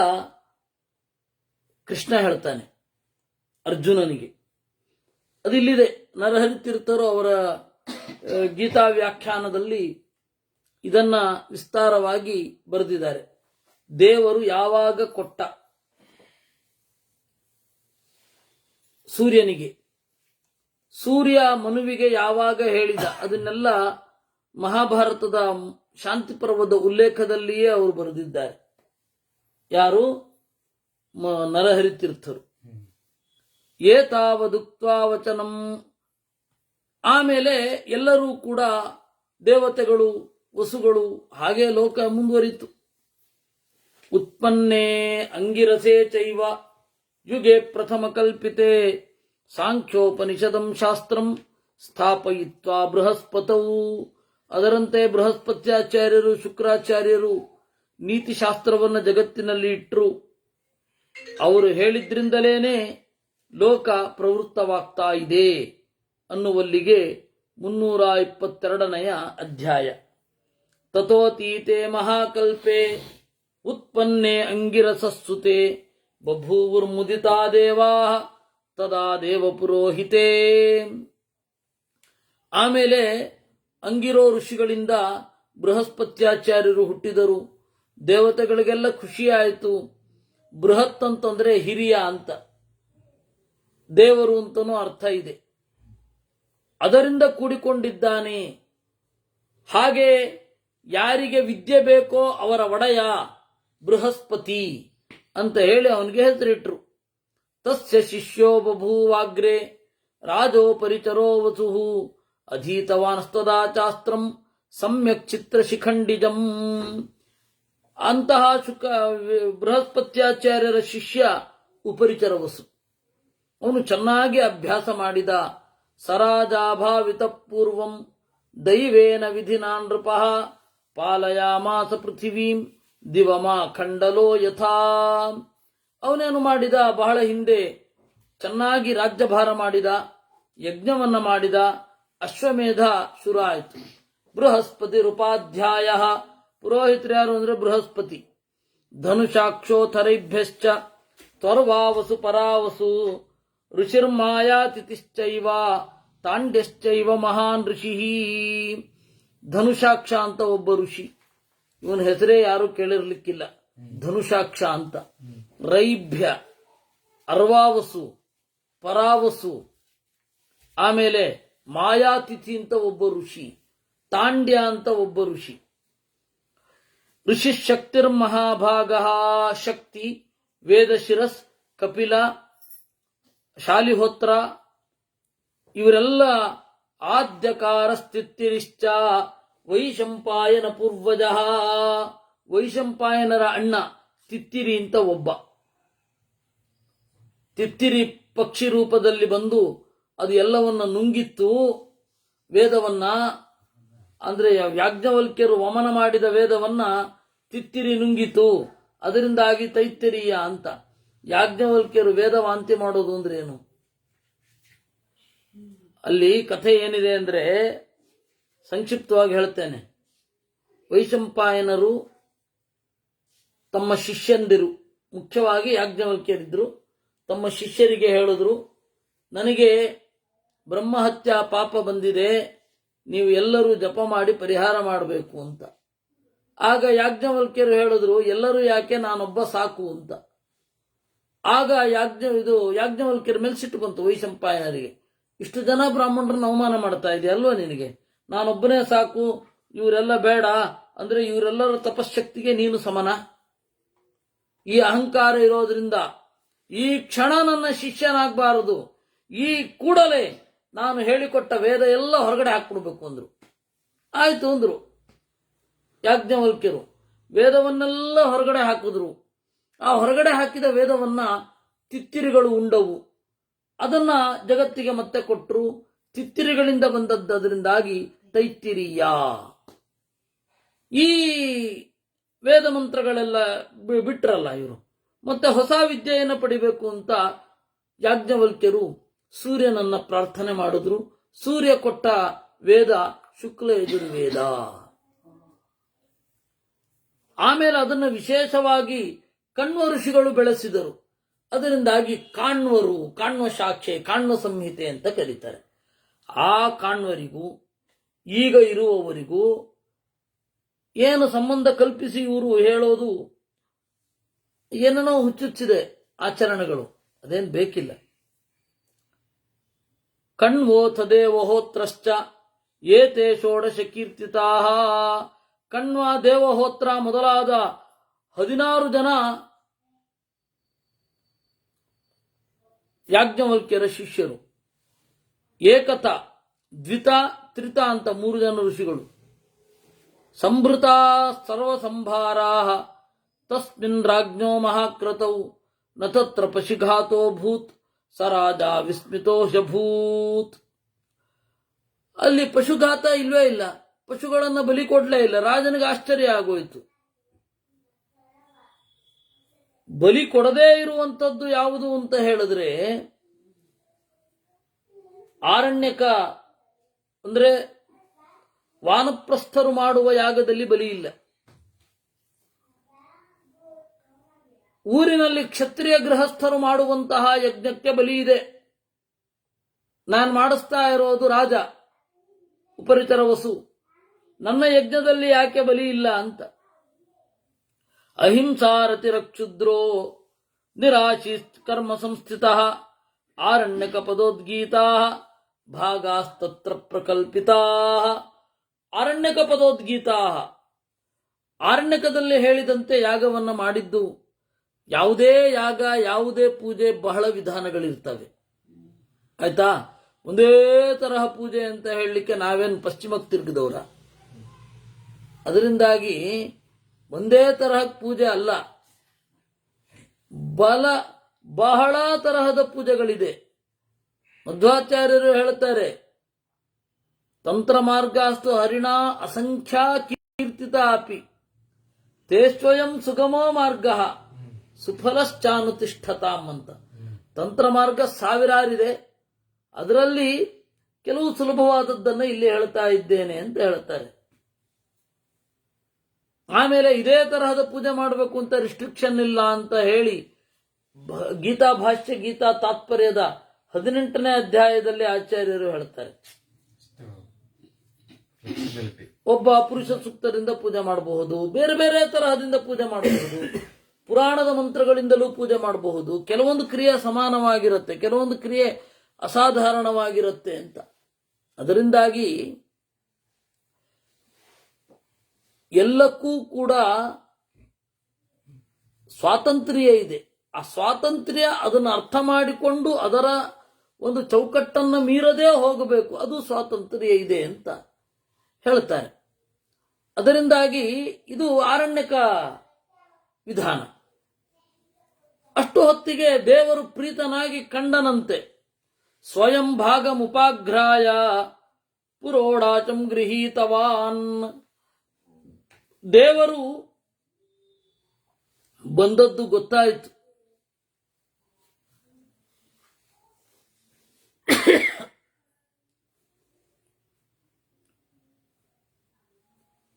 ಕೃಷ್ಣ ಹೇಳ್ತಾನೆ ಅರ್ಜುನನಿಗೆ. ಅದಿಲ್ಲಿದೆ, ನರಹರಿ ತೀರ್ಥರು ಅವರ ಗೀತಾ ವ್ಯಾಖ್ಯಾನದಲ್ಲಿ ಇದನ್ನ ವಿಸ್ತಾರವಾಗಿ ಬರೆದಿದ್ದಾರೆ. ದೇವರು ಯಾವಾಗ ಕೊಟ್ಟ ಸೂರ್ಯನಿಗೆ, ಸೂರ್ಯ ಮನುವಿಗೆ ಯಾವಾಗ ಹೇಳಿದ, ಅದನ್ನೆಲ್ಲ ಮಹಾಭಾರತದ ಶಾಂತಿ ಪರ್ವದ ಉಲ್ಲೇಖದಲ್ಲಿಯೇ ಅವರು ಬರೆದಿದ್ದಾರೆ. ಯಾರು? ನರಹರಿ ತೀರ್ಥರು. ಏತಾವದುಕ್ತ್ವಾ ವಚನಂ. ಆಮೇಲೆ ಎಲ್ಲರೂ ಕೂಡ ದೇವತೆಗಳು, ವಸುಗಳು, ಹಾಗೆ ಲೋಕ ಮುಂದುವರಿತು. ಉತ್ಪನ್ನೇ ಅಂಗಿರಸೇ ಚೈವ ಯುಗೆ ಪ್ರಥಮ ಕಲ್ಪಿತೆ ಸಾಂಖ್ಯೋಪನಿಷದಂ ಶಾಸ್ತ್ರಂ ಸ್ಥಾಪಯಿತ್ವಾ ಬೃಹಸ್ಪತವು. ಅದರಂತೆ ಬೃಹಸ್ಪತ್ಯಾಚಾರ್ಯರು, ಶುಕ್ರಾಚಾರ್ಯರು ನೀತಿಶಾಸ್ತ್ರವನ್ನು ಜಗತ್ತಿನಲ್ಲಿ ಇಟ್ಟರು. ಅವರು ಹೇಳಿದ್ರಿಂದಲೇನೆ ಲೋಕ ಪ್ರವೃತ್ತವಾಗ್ತಾ ಇದೆ ಅನ್ನುವಲ್ಲಿಗೆ 322ನೆಯ ಅಧ್ಯಾಯ. ತತೋತೀತೆ ಮಹಾಕಲ್ಪೆ ಉತ್ಪನ್ನೆ ಅಂಗಿರಸಸ್ಸುತೆ ಬಭೂವುರ್ಮುದಿತಾ ದೇವಾ ತದಾ ದೇವಪುರೋಹಿತೇ. ಆಮೇಲೆ ಅಂಗಿರೋ ಋಷಿಗಳಿಂದ ಬೃಹಸ್ಪತ್ಯಾಚಾರ್ಯರು ಹುಟ್ಟಿದರು. ದೇವತೆಗಳಿಗೆಲ್ಲ ಖುಷಿಯಾಯಿತು. ಬೃಹತ್ ಅಂತಂದ್ರೆ ಹಿರಿಯ ಅಂತ, ದೇವರು ಅಂತನೂ ಅರ್ಥ ಇದೆ. ಅದರಿಂದ ಕೂಡಿಕೊಂಡಿದ್ದಾನೆ. ಹಾಗೆ ಯಾರಿಗೆ ವಿದ್ಯೆ ಬೇಕೋ ಅವರ ಒಡೆಯ ಬೃಹಸ್ಪತಿ ಅಂತ ಹೇಳಿ ಅವನಿಗೆ ಹೆಸರಿಟ್ರು. ತಸ್ಯ ಶಿಷ್ಯೋ ಬಭೂವಾಗ್ರೆ ರಾಜೋ ಪರಿಚರೋ ವಸುಹು ಅಧೀತವಾನಸ್ತದಾಚಾಸ್ತ್ರಂ ಸಮ್ಯಕ್ ಚಿತ್ರಶಿಖಂಡಿಜಂ. ಅಂತಹ ಬೃಹಸ್ಪತ್ಯಾಚಾರ್ಯರ ಶಿಷ್ಯ ಉಪರಿಚರ ವಸು. ಅವನು ಚೆನ್ನಾಗಿ ಅಭ್ಯಾಸ ಮಾಡಿದ. ಸರಾಜಾಭಾವಿತ ಪೂರ್ವಂ ದೈವೇನ ವಿಧಿನಾ ನೃಪಃ ಪಾಲಯಾಮಾಸ ಪೃಥಿವೀಂ ದಿವಮಾ ಖಂಡಲೋ ಯಥಾ. ಅವನೇನು ಮಾಡಿದ, ಬಹಳ ಹಿಂದೆ ಚೆನ್ನಾಗಿ ರಾಜ್ಯಭಾರ ಮಾಡಿದ, ಯಜ್ಞವನ್ನ ಮಾಡಿದ. ಅಶ್ವಮೇಧ ಶುರು ಆಯಿತು. ಬೃಹಸ್ಪತಿ ರೂಪಾಧ್ಯಾಯ. ಪುರೋಹಿತರು ಯಾರು ಅಂದ್ರೆ ಬೃಹಸ್ಪತಿ. ಧನುಷಾಕ್ಷೋಥರೈಭ್ಯಶ್ಚ ತ್ವರ್ವಾವಸು ಪರಾವಸು ಋಷಿರ್ಮಾಯಾತಿಥಿಶ್ಚೈವ ತಾಂಡ್ಯಶ್ಚೈವ ಮಹಾನ್ ಋಷಿ. ಧನುಷಾಕ್ಷ ಅಂತ ಒಬ್ಬ ಋಷಿ. ಇವನ ಹೆಸರೇ ಯಾರು ಕೇಳಿರ್ಲಿಕ್ಕಿಲ್ಲ. ಧನುಷಾಕ್ಷ ಅಂತ, ರೈಭ್ಯ, ಅರ್ವಾವಸು, ಪರಾವಸು, ಆಮೇಲೆ ಮಾಯಾತಿಥಿ ಅಂತ ಒಬ್ಬ ಋಷಿ, ತಾಂಡ್ಯ ಅಂತ ಒಬ್ಬ ಋಷಿ. ಋಷಿ ಶಕ್ತಿರ್ಮಹಾಭಾಗ, ಶಕ್ತಿ, ವೇದಶಿರಸ್, ಕಪಿಲ, ಶಾಲಿಹೋತ್ರ, ಇವರೆಲ್ಲ ಆದ್ಯಕಾರ ಸ್ಥಿತಿರಿಶ್ಚ ವೈಶಂಪಾಯನ ಪೂರ್ವಜ. ವೈಶಂಪಾಯನರ ಅಣ್ಣ ತಿತ್ತಿರಿ ಅಂತ ಒಬ್ಬ. ತಿತ್ತಿರಿ ಪಕ್ಷಿ ರೂಪದಲ್ಲಿ ಬಂದು ಅದು ಎಲ್ಲವನ್ನ ನುಂಗಿತ್ತು, ವೇದವನ್ನ. ಅಂದ್ರೆ ಯಾಜ್ಞವಲ್ಕ್ಯರು ವಮನ ಮಾಡಿದ ವೇದವನ್ನ ತಿತ್ತಿರಿ ನುಂಗಿತು, ಅದರಿಂದಾಗಿ ತೈತ್ತಿರೀಯ ಅಂತ. ಯಾಜ್ಞವಲ್ಕ್ಯರು ವೇದ ವಾಂತಿ ಮಾಡೋದು ಅಂದ್ರೆ ಏನು? ಅಲ್ಲಿ ಕಥೆ ಏನಿದೆ ಅಂದ್ರೆ ಸಂಕ್ಷಿಪ್ತವಾಗಿ ಹೇಳ್ತೇನೆ. ವೈಶಂಪಾಯನರು ತಮ್ಮ ಶಿಷ್ಯಂದಿರು, ಮುಖ್ಯವಾಗಿ ಯಾಜ್ಞವಲ್ಕ್ಯರಿದ್ರು, ತಮ್ಮ ಶಿಷ್ಯರಿಗೆ ಹೇಳಿದ್ರು, ನನಗೆ ಬ್ರಹ್ಮಹತ್ಯಾ ಪಾಪ ಬಂದಿದೆ, ನೀವು ಎಲ್ಲರೂ ಜಪ ಮಾಡಿ ಪರಿಹಾರ ಮಾಡಬೇಕು ಅಂತ. ಆಗ ಯಾಜ್ಞವಲ್ಕ್ಯರು ಹೇಳಿದ್ರು, ಎಲ್ಲರೂ ಯಾಕೆ, ನಾನೊಬ್ಬ ಸಾಕು ಅಂತ. ಆಗ ಯಾಜ್ಞವಲ್ಕ್ಯರ ಮೇಲೆ ಸಿಟ್ಟು ಬಂತು ವೈಶಂಪಾಯನರಿಗೆ. ಇಷ್ಟು ಜನ ಬ್ರಾಹ್ಮಣರನ್ನು ಅವಮಾನ ಮಾಡ್ತಾ ಇದೆ ಅಲ್ವಾ ನಿನಗೆ, ನಾನೊಬ್ಬನೇ ಸಾಕು, ಇವರೆಲ್ಲ ಬೇಡ ಅಂದ್ರೆ ಇವರೆಲ್ಲರ ತಪಶಕ್ತಿಗೆ ನೀನು ಸಮನ? ಈ ಅಹಂಕಾರ ಇರೋದ್ರಿಂದ ಈ ಕ್ಷಣ ನನ್ನ ಶಿಷ್ಯನಾಗಬಾರದು, ಈ ಕೂಡಲೇ ನಾನು ಹೇಳಿಕೊಟ್ಟ ವೇದ ಎಲ್ಲ ಹೊರಗಡೆ ಹಾಕ್ಬಿಡ್ಬೇಕು ಅಂದ್ರು. ಆಯ್ತು ಅಂದ್ರು ಯಾಜ್ಞವಲ್ಕ್ಯರು. ವೇದವನ್ನೆಲ್ಲ ಹೊರಗಡೆ ಹಾಕಿದ್ರು. ಆ ಹೊರಗಡೆ ಹಾಕಿದ ವೇದವನ್ನ ತಿತ್ತಿರಿಗಳು ಉಂಡವು. ಅದನ್ನ ಜಗತ್ತಿಗೆ ಮತ್ತೆ ಕೊಟ್ಟರು. ತಿತ್ತಿರಿಗಳಿಂದ ಬಂದದ್ದರಿಂದಾಗಿ ತೈತ್ತಿರೀಯ. ಈ ವೇದ ಮಂತ್ರಗಳೆಲ್ಲ ಬಿಟ್ರಲ್ಲ ಇವರು, ಮತ್ತೆ ಹೊಸ ವಿದ್ಯೆಯನ್ನು ಪಡಿಬೇಕು ಅಂತ ಯಾಜ್ಞವಲ್ಕ್ಯರು ಸೂರ್ಯನನ್ನ ಪ್ರಾರ್ಥನೆ ಮಾಡಿದ್ರು. ಸೂರ್ಯ ಕೊಟ್ಟ ವೇದ ಶುಕ್ಲ ಯಜುರ್ವೇದ. ಆಮೇಲೆ ಅದನ್ನು ವಿಶೇಷವಾಗಿ ಕಣ್ವ ಋಷಿಗಳು ಬೆಳೆಸಿದರು. ಅದರಿಂದಾಗಿ ಕಾಣ್ವರು, ಕಾಣ್ವ ಶಾಖೆ, ಕಾಣ್ವ ಸಂಹಿತೆ ಅಂತ ಕರೀತಾರೆ. ಆ ಕಾಣ್ವರಿಗೂ ಈಗ ಇರುವವರಿಗೂ ಏನು ಸಂಬಂಧ ಕಲ್ಪಿಸಿ ಇವರು ಹೇಳೋದು ಏನೇನೋ ಹುಚ್ಚುಚ್ಚಿದೆ ಆಚರಣೆಗಳು, ಅದೇನು ಬೇಕಿಲ್ಲ. ಕಣ್ವೋಥ ದೇವಹೋತ್ರಶ್ಚ ಏತೆ ಷೋಡಶ ಕೀರ್ತಿತಾ. ಕಣ್ವ, ದೇವಹೋತ್ರ ಮೊದಲಾದ 16 ಜನ ಯಾಜ್ಞವಲ್ಕ್ಯರ ಶಿಷ್ಯರು. ಏಕತ, ದ್ವಿತ, ತ್ರಿತ ಅಂತ 3 ಜನ ಋಷಿಗಳು. ಸಂಭೃತಾ ಸರ್ವಸಂಭಾರಾ ತಸ್ಮಿನ್ ರಾಜ್ಞೋ ಮಹಾಕ್ರತೌ ನ ತತ್ರ ಪಶಿಘಾತೋ ಭೂತ್ ಸ ರಾಜ ವಿಸ್ಮಿತೋಷಭೂತ್. ಅಲ್ಲಿ ಪಶುಘಾತ ಇಲ್ವೇ ಇಲ್ಲ, ಪಶುಗಳನ್ನು ಬಲಿ ಕೊಡ್ಲೇ ಇಲ್ಲ. ರಾಜನಿಗೆ ಆಶ್ಚರ್ಯ ಆಗೋಯ್ತು. ಬಲಿ ಕೊಡದೇ ಇರುವಂತದ್ದು ಯಾವುದು ಅಂತ ಹೇಳಿದ್ರೆ ಆರಣ್ಯಕ, ಅಂದ್ರೆ ವಾನಪ್ರಸ್ಥರು ಮಾಡುವ ಯಾಗದಲ್ಲಿ ಬಲಿ ಇಲ್ಲ. ಊರಿನಲ್ಲಿ ಕ್ಷತ್ರಿಯ ಗೃಹಸ್ಥರು ಮಾಡುವಂತಹ ಯಜ್ಞಕ್ಕೆ ಬಲಿ ಇದೆ. ನಾನು ಮಾಡಿಸ್ತಾ ಇರೋದು ರಾಜ, ಉಪರಿಚರ ವಸು, ನನ್ನ ಯಜ್ಞದಲ್ಲಿ ಯಾಕೆ ಬಲಿ ಇಲ್ಲ ಅಂತ. ಅಹಿಂಸಾರತಿರಕ್ಷುದ್ರೋ ನಿರಾಶಿ ಕರ್ಮ ಸಂಸ್ಥಿತ ಆರಣ್ಯಕ ಪದೋದ್ಗೀತಾ ಭಾಗಾಸ್ತತ್ರ ಪ್ರಕಲ್ಪಿತಾ. ಆರಣ್ಯಕ ಪದೋದ್ಗೀತಾ, ಆರಣ್ಯಕದಲ್ಲಿ ಹೇಳಿದಂತೆ ಯಾಗವನ್ನ ಮಾಡಿದ್ದು. ಯಾವುದೇ ಯಾಗ, ಯಾವುದೇ ಪೂಜೆ ಬಹಳ ವಿಧಾನಗಳಿರ್ತವೆ, ಆಯ್ತಾ. ಒಂದೇ ತರಹ ಪೂಜೆ ಅಂತ ಹೇಳಲಿಕ್ಕೆ ನಾವೇನು ಪಶ್ಚಿಮಕ್ಕೆ ತಿರುಗಿದವರ? ಅದರಿಂದಾಗಿ ಒಂದೇ ತರಹ ಪೂಜೆ ಅಲ್ಲ, ಬಹಳ ತರಹದ ಪೂಜೆಗಳಿದೆ. ಮಧ್ವಾಚಾರ್ಯರು ಹೇಳ್ತಾರೆ, ತಂತ್ರ ಮಾರ್ಗಾಸ್ತು ಹರಿಣಾ ಅಸಂಖ್ಯಾ ಕೀರ್ತಿತ ಅಪಿ ತೇ ಸ್ವಯಂ ಸುಗಮೋ ಮಾರ್ಗ ಸುಫಲಶ್ಚಾನುತಿಷ್ಠತಾಂ ಅಂತ. ತಂತ್ರ ಮಾರ್ಗ ಸಾವಿರಾರಿದೆ, ಅದರಲ್ಲಿ ಕೆಲವು ಸುಲಭವಾದದ್ದನ್ನು ಇಲ್ಲಿ ಹೇಳ್ತಾ ಇದ್ದೇನೆ ಅಂತ ಹೇಳ್ತಾರೆ. ಆಮೇಲೆ ಇದೇ ತರಹದ ಪೂಜೆ ಮಾಡಬೇಕು ಅಂತ ರಿಸ್ಟ್ರಿಕ್ಷನ್ ಇಲ್ಲ ಅಂತ ಹೇಳಿ ಗೀತಾ ಭಾಷ್ಯ, ಗೀತಾ ತಾತ್ಪರ್ಯದ 18ನೇ ಅಧ್ಯಾಯದಲ್ಲಿ ಆಚಾರ್ಯರು ಹೇಳ್ತಾರೆ. ಒಬ್ಬ ಪುರುಷ ಸೂಕ್ತದಿಂದ ಪೂಜೆ ಮಾಡಬಹುದು, ಬೇರೆ ಬೇರೆ ತರಹದಿಂದ ಪೂಜೆ ಮಾಡಬಹುದು, ಪುರಾಣದ ಮಂತ್ರಗಳಿಂದಲೂ ಪೂಜೆ ಮಾಡಬಹುದು. ಕೆಲವೊಂದು ಕ್ರಿಯೆ ಸಮಾನವಾಗಿರುತ್ತೆ, ಕೆಲವೊಂದು ಕ್ರಿಯೆ ಅಸಾಧಾರಣವಾಗಿರುತ್ತೆ ಅಂತ. ಅದರಿಂದಾಗಿ ಎಲ್ಲಕ್ಕೂ ಕೂಡ ಸ್ವಾತಂತ್ರ್ಯ ಇದೆ. ಆ ಸ್ವಾತಂತ್ರ್ಯ ಅದನ್ನು ಅರ್ಥ ಮಾಡಿಕೊಂಡು ಅದರ ಒಂದು ಚೌಕಟ್ಟನ್ನು ಮೀರದೇ ಹೋಗಬೇಕು, ಅದು ಸ್ವಾತಂತ್ರ್ಯ ಇದೆ ಅಂತ ಹೇಳ್ತಾರೆ. ಅದರಿಂದಾಗಿ ಇದು ಆರಣ್ಯಕ ವಿಧಾನ. ಅಷ್ಟು ಹೊತ್ತಿಗೆ ದೇವರು ಪ್ರೀತನಾಗಿ ಕಂಡನಂತೆ. ಸ್ವಯಂ ಭಾಗಮುಪಾಘ್ರಾಯ ಪುರೋಡಾಚಂ ಗೃಹೀತವಾನ್. ದೇವರು ಬಂದದ್ದು ಗೊತ್ತಾಯಿತು.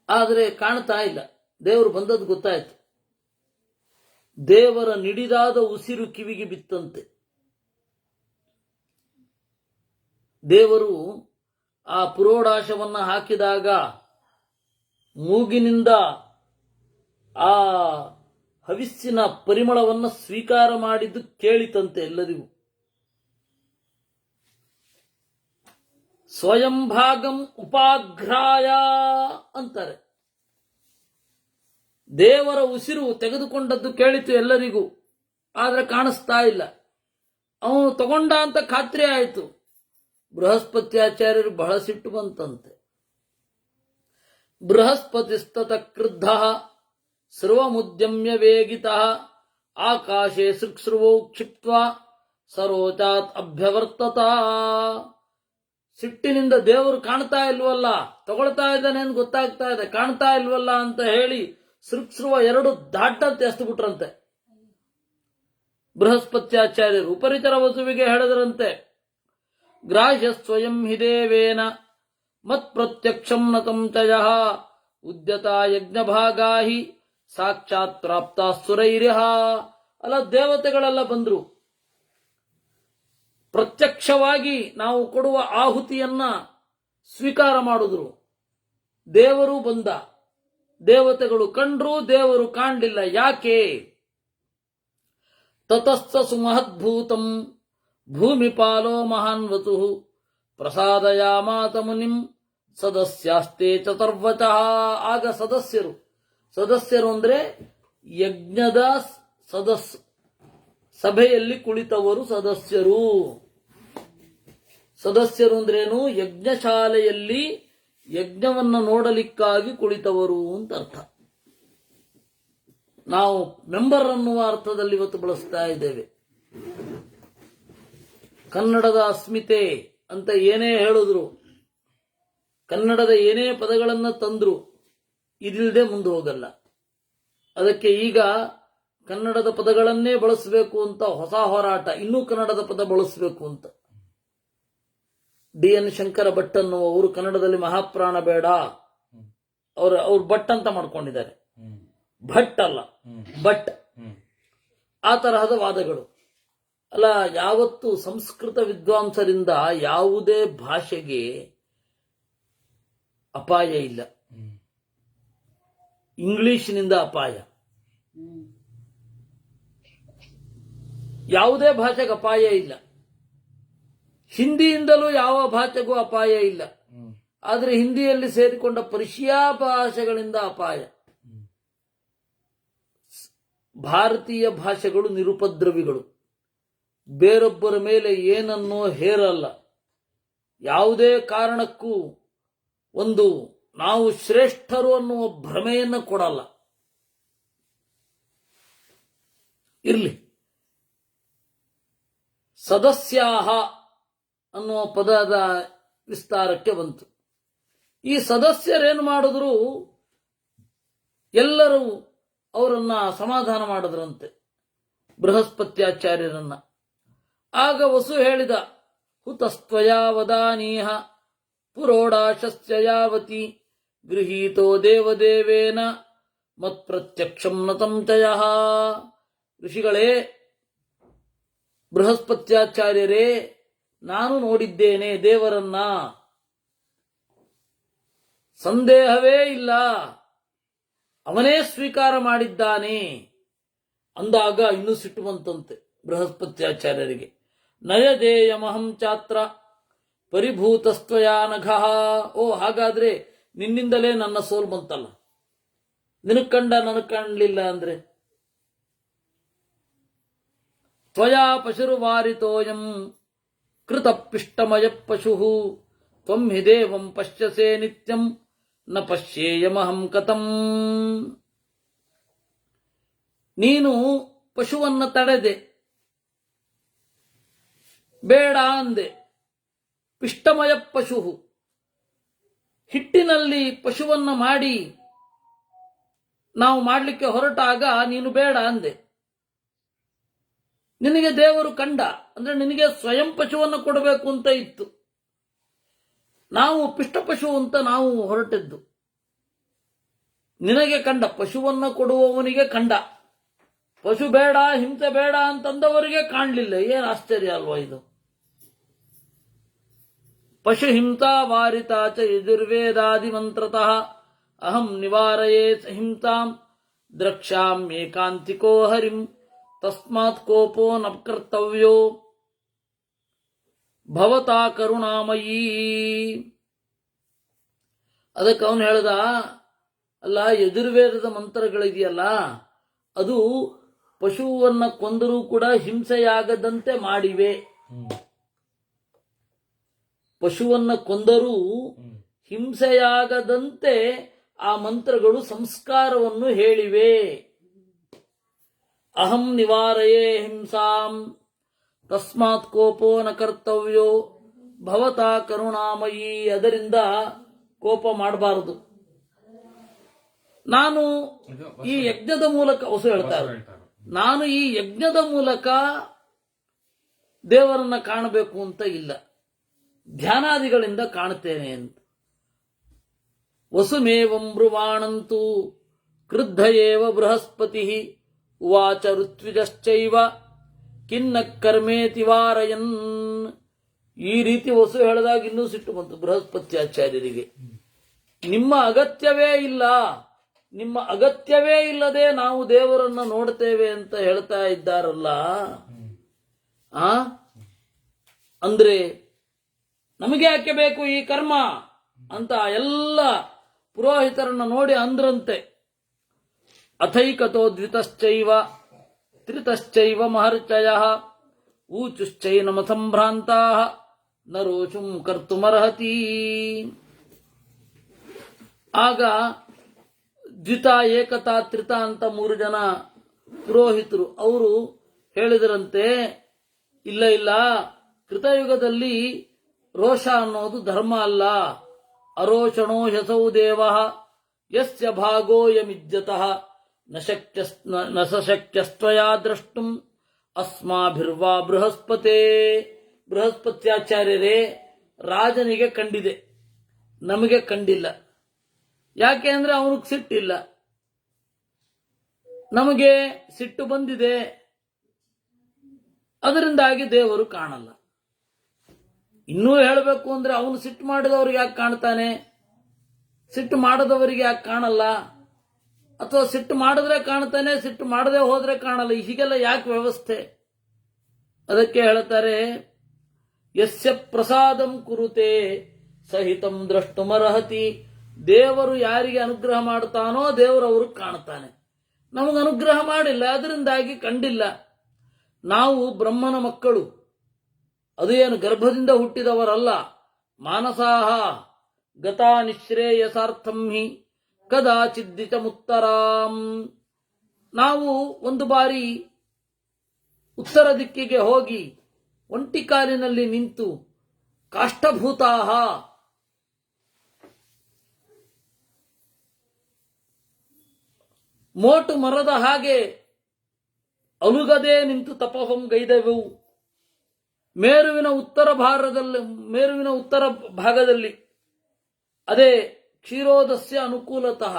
ಆದರೆ ಕಾಣ್ತಾ ಇಲ್ಲ. ದೇವರು ಬಂದದ್ದು ಗೊತ್ತಾಯಿತು. ದೇವರ ನಿಡಿದಾದ ಉಸಿರು ಕಿವಿಗೆ ಬಿತ್ತಂತೆ. ದೇವರು ಆ ಪುರೋಡಾಶವನ್ನ ಹಾಕಿದಾಗ ಮೂಗಿನಿಂದ ಆ ಹವಿಸ್ಸಿನ ಪರಿಮಳವನ್ನು ಸ್ವೀಕಾರ ಮಾಡಿದ್ದು ಕೇಳಿತಂತೆ ಎಲ್ಲರಿಗೂ. ಸ್ವಯಂ ಭಾಗಂ ಉಪಾಘ್ರಾಯ ಅಂತಾರೆ. ದೇವರ ಉಸಿರು ತೆಗೆದುಕೊಂಡದ್ದು ಕೇಳಿತು ಎಲ್ಲರಿಗೂ, ಆದ್ರೆ ಕಾಣಿಸ್ತಾ ಇಲ್ಲ. ಅವನು ತಗೊಂಡ ಅಂತ ಖಾತ್ರಿ ಆಯಿತು. ಬೃಹಸ್ಪತ್ಯಾಚಾರ್ಯರು ಬಹಳ ಸಿಟ್ಟು ಬಂತಂತೆ. ಬೃಹಸ್ಪತಿಸ್ತತ ಕ್ರುದ್ಧ ಸರ್ವಮುದ್ಯಮ್ಯ ವೇಗಿತ ಆಕಾಶೆ ಸೃಕ್ಸೃವೋ ಕ್ಷಿಪ್ತ್ವಾ ಸರೋಚಾತ್ ಅಭ್ಯವರ್ತತ. ಸಿಟ್ಟಿನಿಂದ ದೇವರು ಕಾಣ್ತಾ ಇಲ್ವಲ್ಲ, ತಗೊಳ್ತಾ ಇದ್ದಾನೆ ಅಂತ ಗೊತ್ತಾಗ್ತಾ ಇದೆ, ಕಾಣ್ತಾ ಇಲ್ವಲ್ಲ ಅಂತ ಹೇಳಿ ಸೃಕ್ಸೃವ ಎರಡು ದಾಟಂತೆ ಎಸ್ದುಬಿಟ್ರಂತೆ. ಬೃಹಸ್ಪತ್ಯಾಚಾರ್ಯರು ಉಪರಿಚರ ವಸುವಿಗೆ ಹೇಳಿದರಂತೆ, ಗ್ರಾಹ್ಯ ಸ್ವಯಂ ಹಿ ದೇವೇನ ಮತ್ ಪ್ರತ್ಯಕ್ಷಂ ನತಂ ಚಯಃ ಉದ್ಯತ ಯಜ್ಞ ಭಾಗಾಹಿ ಸಾಕ್ಷಾತ್ ಪ್ರಾಪ್ತ ಸುರೈರ್ಯಃ. ಅಲ್ಲ, ದೇವತೆಗಳೆಲ್ಲ ಬಂದ್ರು, ಪ್ರತ್ಯಕ್ಷವಾಗಿ ನಾವು ಕೊಡುವ ಆಹುತಿಯನ್ನ ಸ್ವೀಕಾರ ಮಾಡಿದ್ರು. ದೇವರು ಬಂದ, ದೇವತೆಗಳು ಕಂಡ್ರು, ದೇವರು ಕಾಣಲಿಲ್ಲ. ಯಾಕೆ? ತತಸ್ಥ ಸುಮಹದ್ಭೂತಂ ಭೂಮಿಪಾಲೋ ಮಹಾನ್ವತು ಪ್ರಸಾದಯಾಮಾತ ಮುನಿಂ ಸದಸ್ಯಾಸ್ತೆ ಚತುರ್ವಚಃ. ಆಗ ಸದಸ್ಯರು ಅಂದ್ರೆ ಯಜ್ಞದ ಸಭೆಯಲ್ಲಿ ಕುಳಿತವರು ಸದಸ್ಯರು. ಸದಸ್ಯರು ಅಂದ್ರೇನು? ಯಜ್ಞಶಾಲೆಯಲ್ಲಿ ಯಜ್ಞವನ್ನು ನೋಡಲಿಕ್ಕಾಗಿ ಕುಳಿತವರು ಅಂತ ಅರ್ಥ. ನಾವು ಮೆಂಬರ್ ಅನ್ನುವ ಅರ್ಥದಲ್ಲಿ ಇವತ್ತು ಬಳಸ್ತಾ ಇದ್ದೇವೆ. ಕನ್ನಡದ ಅಸ್ಮಿತೆ ಅಂತ ಏನೇ ಹೇಳಿದ್ರು, ಕನ್ನಡದ ಏನೇ ಪದಗಳನ್ನು ತಂದ್ರು, ಇದಿಲ್ಲದೆ ಮುಂದೆ ಹೋಗಲ್ಲ. ಅದಕ್ಕೆ ಈಗ ಕನ್ನಡದ ಪದಗಳನ್ನೇ ಬಳಸಬೇಕು ಅಂತ ಹೊಸ ಹೋರಾಟ, ಇನ್ನೂ ಕನ್ನಡದ ಪದ ಬಳಸಬೇಕು ಅಂತ. ಡಿ.ಎನ್. ಶಂಕರ ಭಟ್ ಅನ್ನುವರು ಕನ್ನಡದಲ್ಲಿ ಮಹಾಪ್ರಾಣ ಬೇಡ, ಅವ್ರು ಭಟ್ ಅಂತ ಮಾಡ್ಕೊಂಡಿದ್ದಾರೆ. ಭಟ್ ಅಲ್ಲ, ಭಟ್. ಆ ತರಹದ ವಾದಗಳು ಅಲ್ಲ. ಯಾವತ್ತು ಸಂಸ್ಕೃತ ವಿದ್ವಾಂಸರಿಂದ ಯಾವುದೇ ಭಾಷೆಗೆ ಅಪಾಯ ಇಲ್ಲ, ಇಂಗ್ಲಿಷ್ನಿಂದ ಅಪಾಯ. ಯಾವುದೇ ಭಾಷೆಗೆ ಅಪಾಯ ಇಲ್ಲ. ಹಿಂದಿಯಿಂದಲೂ ಯಾವ ಭಾಷೆಗೂ ಅಪಾಯ ಇಲ್ಲ. ಆದರೆ ಹಿಂದಿಯಲ್ಲಿ ಸೇರಿಕೊಂಡ ಪರ್ಷಿಯಾ ಭಾಷೆಗಳಿಂದ ಅಪಾಯ. ಭಾರತೀಯ ಭಾಷೆಗಳು ನಿರುಪದ್ರವಿಗಳು, ಬೇರೊಬ್ಬರ ಮೇಲೆ ಏನನ್ನೋ ಹೇರಲ್ಲ. ಯಾವುದೇ ಕಾರಣಕ್ಕೂ ಒಂದು ನಾವು ಶ್ರೇಷ್ಠರು ಅನ್ನುವ ಭ್ರಮೆಯನ್ನು ಕೊಡಲ್ಲ. ಇರ್ಲಿ. ಸದಸ್ಯಾಹ ಅನ್ನುವ ಪದದ ವಿಸ್ತಾರಕ್ಕೆ ಬಂತು. ಈ ಸದಸ್ಯರೇನು ಮಾಡಿದ್ರು? ಎಲ್ಲರೂ ಅವರನ್ನ ಸಮಾಧಾನ ಮಾಡಿದ್ರಂತೆ, ಬೃಹಸ್ಪತ್ಯಾಚಾರ್ಯರನ್ನ. ಆಗ ವಸು ಹೇಳಿದ, ಹುತಸ್ತ್ವಯಾ ವದಾನೀಹ ಪುರೋಡಾಶಸ್ಯ ಯಾವತಿ ಗೃಹೀತೋ ದೇವದೇವೇನ ಮತ್ಪ್ರತ್ಯಕ್ಷಂ ನತಂ ಚಯಃ. ಋಷಿಗಳೇ, ಬೃಹಸ್ಪತ್ಯಾಚಾರ್ಯರೇ, ನಾನು ನೋಡಿದ್ದೇನೆ ದೇವರನ್ನ. ಸಂದೇಹವೇ ಇಲ್ಲ, ಅವನೇ ಸ್ವೀಕಾರ ಮಾಡಿದ್ದಾನೆ ಅಂದಾಗ ಇನ್ನೂ ಸಿಟ್ಟು ಬಂತಂತೆ ಬೃಹಸ್ಪತ್ಯಾಚಾರ್ಯರಿಗೆ. ನಯದೇಯಮಹಂ ಚಾತ್ರ ಪರಿಭೂತಸ್ತ್ವಯಾ ನಘಃ. ಓ, ಹಾಗಾದ್ರೆ ನಿನ್ನಿಂದಲೇ ನನ್ನ ಸೋಲ್ ಬಂತಲ್ಲ, ನಿನಗ್ ಕಂಡ ನನಗ್ ಕಾಣಲಿಲ್ಲ ಅಂದ್ರೆ. ತ್ವಯಾ ಪಶುರ್ವಾರಿತೋಯಂ ಕೃತ ಪಿಷ್ಟಮಯ ಪಶು ತ್ವಂ ಹಿ ದೇವಂ ಪಶ್ಯಸೇ ನಿತ್ಯಂ ನ ಪಶ್ಯೇಯಮಹಂ ಕಥಂ. ನೀನು ಪಶುವನ್ನ ತಡೆದೆ, ಬೇಡ ಅಂದೆ. ಪಿಷ್ಟಮಯ ಪಶು, ಹಿಟ್ಟಿನಲ್ಲಿ ಪಶುವನ್ನ ಮಾಡಿ ನಾವು ಮಾಡಲಿಕ್ಕೆ ಹೊರಟಾಗ ನೀನು ಬೇಡ ಅಂದೆ. ನಿನಗೆ ದೇವರು ಕಂಡ ಅಂದ್ರೆ ನಿನಗೆ ಸ್ವಯಂ ಪಶುವನ್ನು ಕೊಡಬೇಕು ಅಂತ ಇತ್ತು. ನಾವು ಪಿಷ್ಟಪಶು ಅಂತ ನಾವು ಹೊರಟಿದ್ದು. ನಿನಗೆ ಕಂಡ, ಪಶುವನ್ನು ಕೊಡುವವನಿಗೆ ಕಂಡ, ಪಶು ಬೇಡ, ಹಿಂಸೆ ಬೇಡ ಅಂತಂದವರಿಗೆ ಕಾಣಲಿಲ್ಲ. ಏನು ಆಶ್ಚರ್ಯ ಅಲ್ವಾ ಇದು. ಪಶು ಹಿಂಸಾ ವಾರಿತಾ ಚ ಯಜುರ್ವೇದಾದಿ ಮಂತ್ರತಃ ಅಹಂ ನಿವಾರಯೇ ಹಿಂಸಾಂ ದ್ರಕ್ಷ್ಯಾಮ್ಯೇಕಾಂತಿಕೋ ಹರಿಂ ತಸ್ಮಾತ್ ಕೋಪೋ ನ ಕರ್ತವ್ಯೋ ಭವತಾ ಕರುಣಾಮಯೀ. ಅದಕ್ಕೆ ಅವನು ಹೇಳ್ದ, ಅಲ್ಲ, ಯಜುರ್ವೇದದ ಮಂತ್ರಗಳಿದೆಯಲ್ಲ, ಅದು ಪಶುವನ್ನ ಕೊಂದರೂ ಕೂಡ ಹಿಂಸೆಯಾಗದಂತೆ ಮಾಡಿವೆ. ಪಶುವನ್ನ ಕೊಂದರೂ ಹಿಂಸೆಯಾಗದಂತೆ ಆ ಮಂತ್ರಗಳು ಸಂಸ್ಕಾರವನ್ನು ಹೇಳಿವೆ. ಅಹಂ ನಿವಾರಯೇ ಹಿಂಸಾಂ ತಸ್ಮಾತ್ ಕೋಪೋ ನ ಕರ್ತವ್ಯೋ ಭವತಾ ಕರುಣಾಮಯಿ. ಅದರಿಂದ ಕೋಪ ಮಾಡಬಾರದು. ನಾನು ಈ ಯಜ್ಞದ ಮೂಲಕ, ಹೊಸ ಹೇಳ್ತಾರೆ, ನಾನು ಈ ಯಜ್ಞದ ಮೂಲಕ ದೇವರನ್ನ ಕಾಣಬೇಕು ಅಂತ ಇಲ್ಲ, ಧ್ಯಾನಾದಿಗಳಿಂದ ಕಾಣುತ್ತೇನೆ ಅಂತ. ವಸುಮೇವಂ ಬ್ರುವಾಣಂತು ಕ್ರುದ್ಧ ಏವ ಬೃಹಸ್ಪತಿ ಉವಾಚ ಋತ್ವಿಜಶ್ಚೈವ ಕಿನ್ನ ಕರ್ಮೇತಿ ವಾರಯನ್. ಈ ರೀತಿ ವಸು ಹೇಳಿದಾಗ ಇನ್ನೂ ಸಿಟ್ಟು ಬಂತು ಬೃಹಸ್ಪತ್ಯಾಚಾರ್ಯರಿಗೆ. ನಿಮ್ಮ ಅಗತ್ಯವೇ ಇಲ್ಲ, ನಿಮ್ಮ ಅಗತ್ಯವೇ ಇಲ್ಲದೆ ನಾವು ದೇವರನ್ನ ನೋಡ್ತೇವೆ ಅಂತ ಹೇಳ್ತಾ ಇದ್ದಾರಲ್ಲ, ಅಂದ್ರೆ ನಮಗೆ ಯಾಕೆ ಬೇಕು ಈ ಕರ್ಮ ಅಂತ ಎಲ್ಲ ಪುರೋಹಿತರನ್ನ ನೋಡಿ ಅಂದ್ರಂತೆ. ಅಥೈಕತೋ ದ್ವಿತಶ್ಚೈವ ತ್ರಿತಶ್ಚೈವ ಮಹರ್ಚಯಃ ಊಚುಶ್ಚೈನಮ ಸಂಭ್ರಾಂತಾಃ ನರೋಷುಂ ಕರ್ತುಮರ್ಹತಿ. ಆಗ ದ್ವಿತ, ಏಕತಾ, ತ್ರಿತ ಅಂತ 3 ಜನ ಪುರೋಹಿತರು ಅವರು ಹೇಳಿದರಂತೆ, ಇಲ್ಲ ಇಲ್ಲ, ಕೃತಯುಗದಲ್ಲಿ ರೋಷ ಅನ್ನೋದು ಧರ್ಮ ಅಲ್ಲ. ಅರೋಷಣೋ ಹ್ಯಸೌ ದೇವ ಯಸ್ಯ ಭಾಗೋಯಮಿಜ್ಜತಃ ನ ಸಶಕ್ಯಸ್ತ್ವಯಾ ದ್ರಷ್ಟುಂ ಅಸ್ಮಾಭಿರ್ವಾ ಬೃಹಸ್ಪತೆ. ಬೃಹಸ್ಪತ್ಯಾಚಾರ್ಯರೇ, ರಾಜನಿಗೆ ಕಂಡಿದೆ, ನಮಗೆ ಕಂಡಿಲ್ಲ. ಯಾಕೆ ಅಂದ್ರೆ ಅವನಿಗೆ ಸಿಟ್ಟಿಲ್ಲ, ನಮಗೆ ಸಿಟ್ಟು ಬಂದಿದೆ, ಅದರಿಂದಾಗಿ ದೇವರು ಕಾಣಲ್ಲ. ಇನ್ನೂ ಹೇಳಬೇಕು ಅಂದ್ರೆ ಅವನು ಸಿಟ್ಟು ಮಾಡಿದವರಿಗೆ ಯಾಕೆ ಕಾಣ್ತಾನೆ, ಸಿಟ್ಟು ಮಾಡದವರಿಗೆ ಯಾಕೆ ಕಾಣಲ್ಲ? ಅಥವಾ ಸಿಟ್ಟು ಮಾಡಿದ್ರೆ ಕಾಣ್ತಾನೆ, ಸಿಟ್ಟು ಮಾಡದೆ ಹೋದ್ರೆ ಕಾಣಲ್ಲ. ಹೀಗೆಲ್ಲ ಯಾಕೆ ವ್ಯವಸ್ಥೆ? ಅದಕ್ಕೆ ಹೇಳ್ತಾರೆ, ಯಸ್ಯ ಪ್ರಸಾದಂ ಕುರುತೆ ಸಹಿತಂ ದ್ರಷ್ಟುಮರ್ಹತಿ. ದೇವರು ಯಾರಿಗೆ ಅನುಗ್ರಹ ಮಾಡ್ತಾನೋ ದೇವರು ಅವ್ರಿಗೆ ಕಾಣ್ತಾನೆ. ನಮಗೆ ಅನುಗ್ರಹ ಮಾಡಿಲ್ಲ, ಅದರಿಂದಾಗಿ ಕಂಡಿಲ್ಲ. ನಾವು ಬ್ರಹ್ಮನ ಮಕ್ಕಳು, ಅದು ಏನು ಗರ್ಭದಿಂದ ಹುಟ್ಟಿದವರಲ್ಲ. ಮಾನಸಾಹ ಗತಾ ನಿಶ್ರೇಯಸಾರ್ಥಂ ಹಿ ಕದಾಚಿದ್ದಿತ ಮುತ್ತರಾಂ. ನಾವು ಒಂದು ಬಾರಿ ಉತ್ತರ ದಿಕ್ಕಿಗೆ ಹೋಗಿ ಒಂಟಿ ಕಾಲಿನಲ್ಲಿ ನಿಂತು ಕಾಷ್ಠಭೂತಾಹ, ಮೋಟು ಮರದ ಹಾಗೆ ಅಲುಗದೆ ನಿಂತು ತಪಹಂ ಗೈದೆವು. ಮೇರುವಿನ ಉತ್ತರ ಭಾಗದಲ್ಲಿ, ಅದೇ ಕ್ಷೀರೋದಸ್ಯ ಅನುಕೂಲತಃ,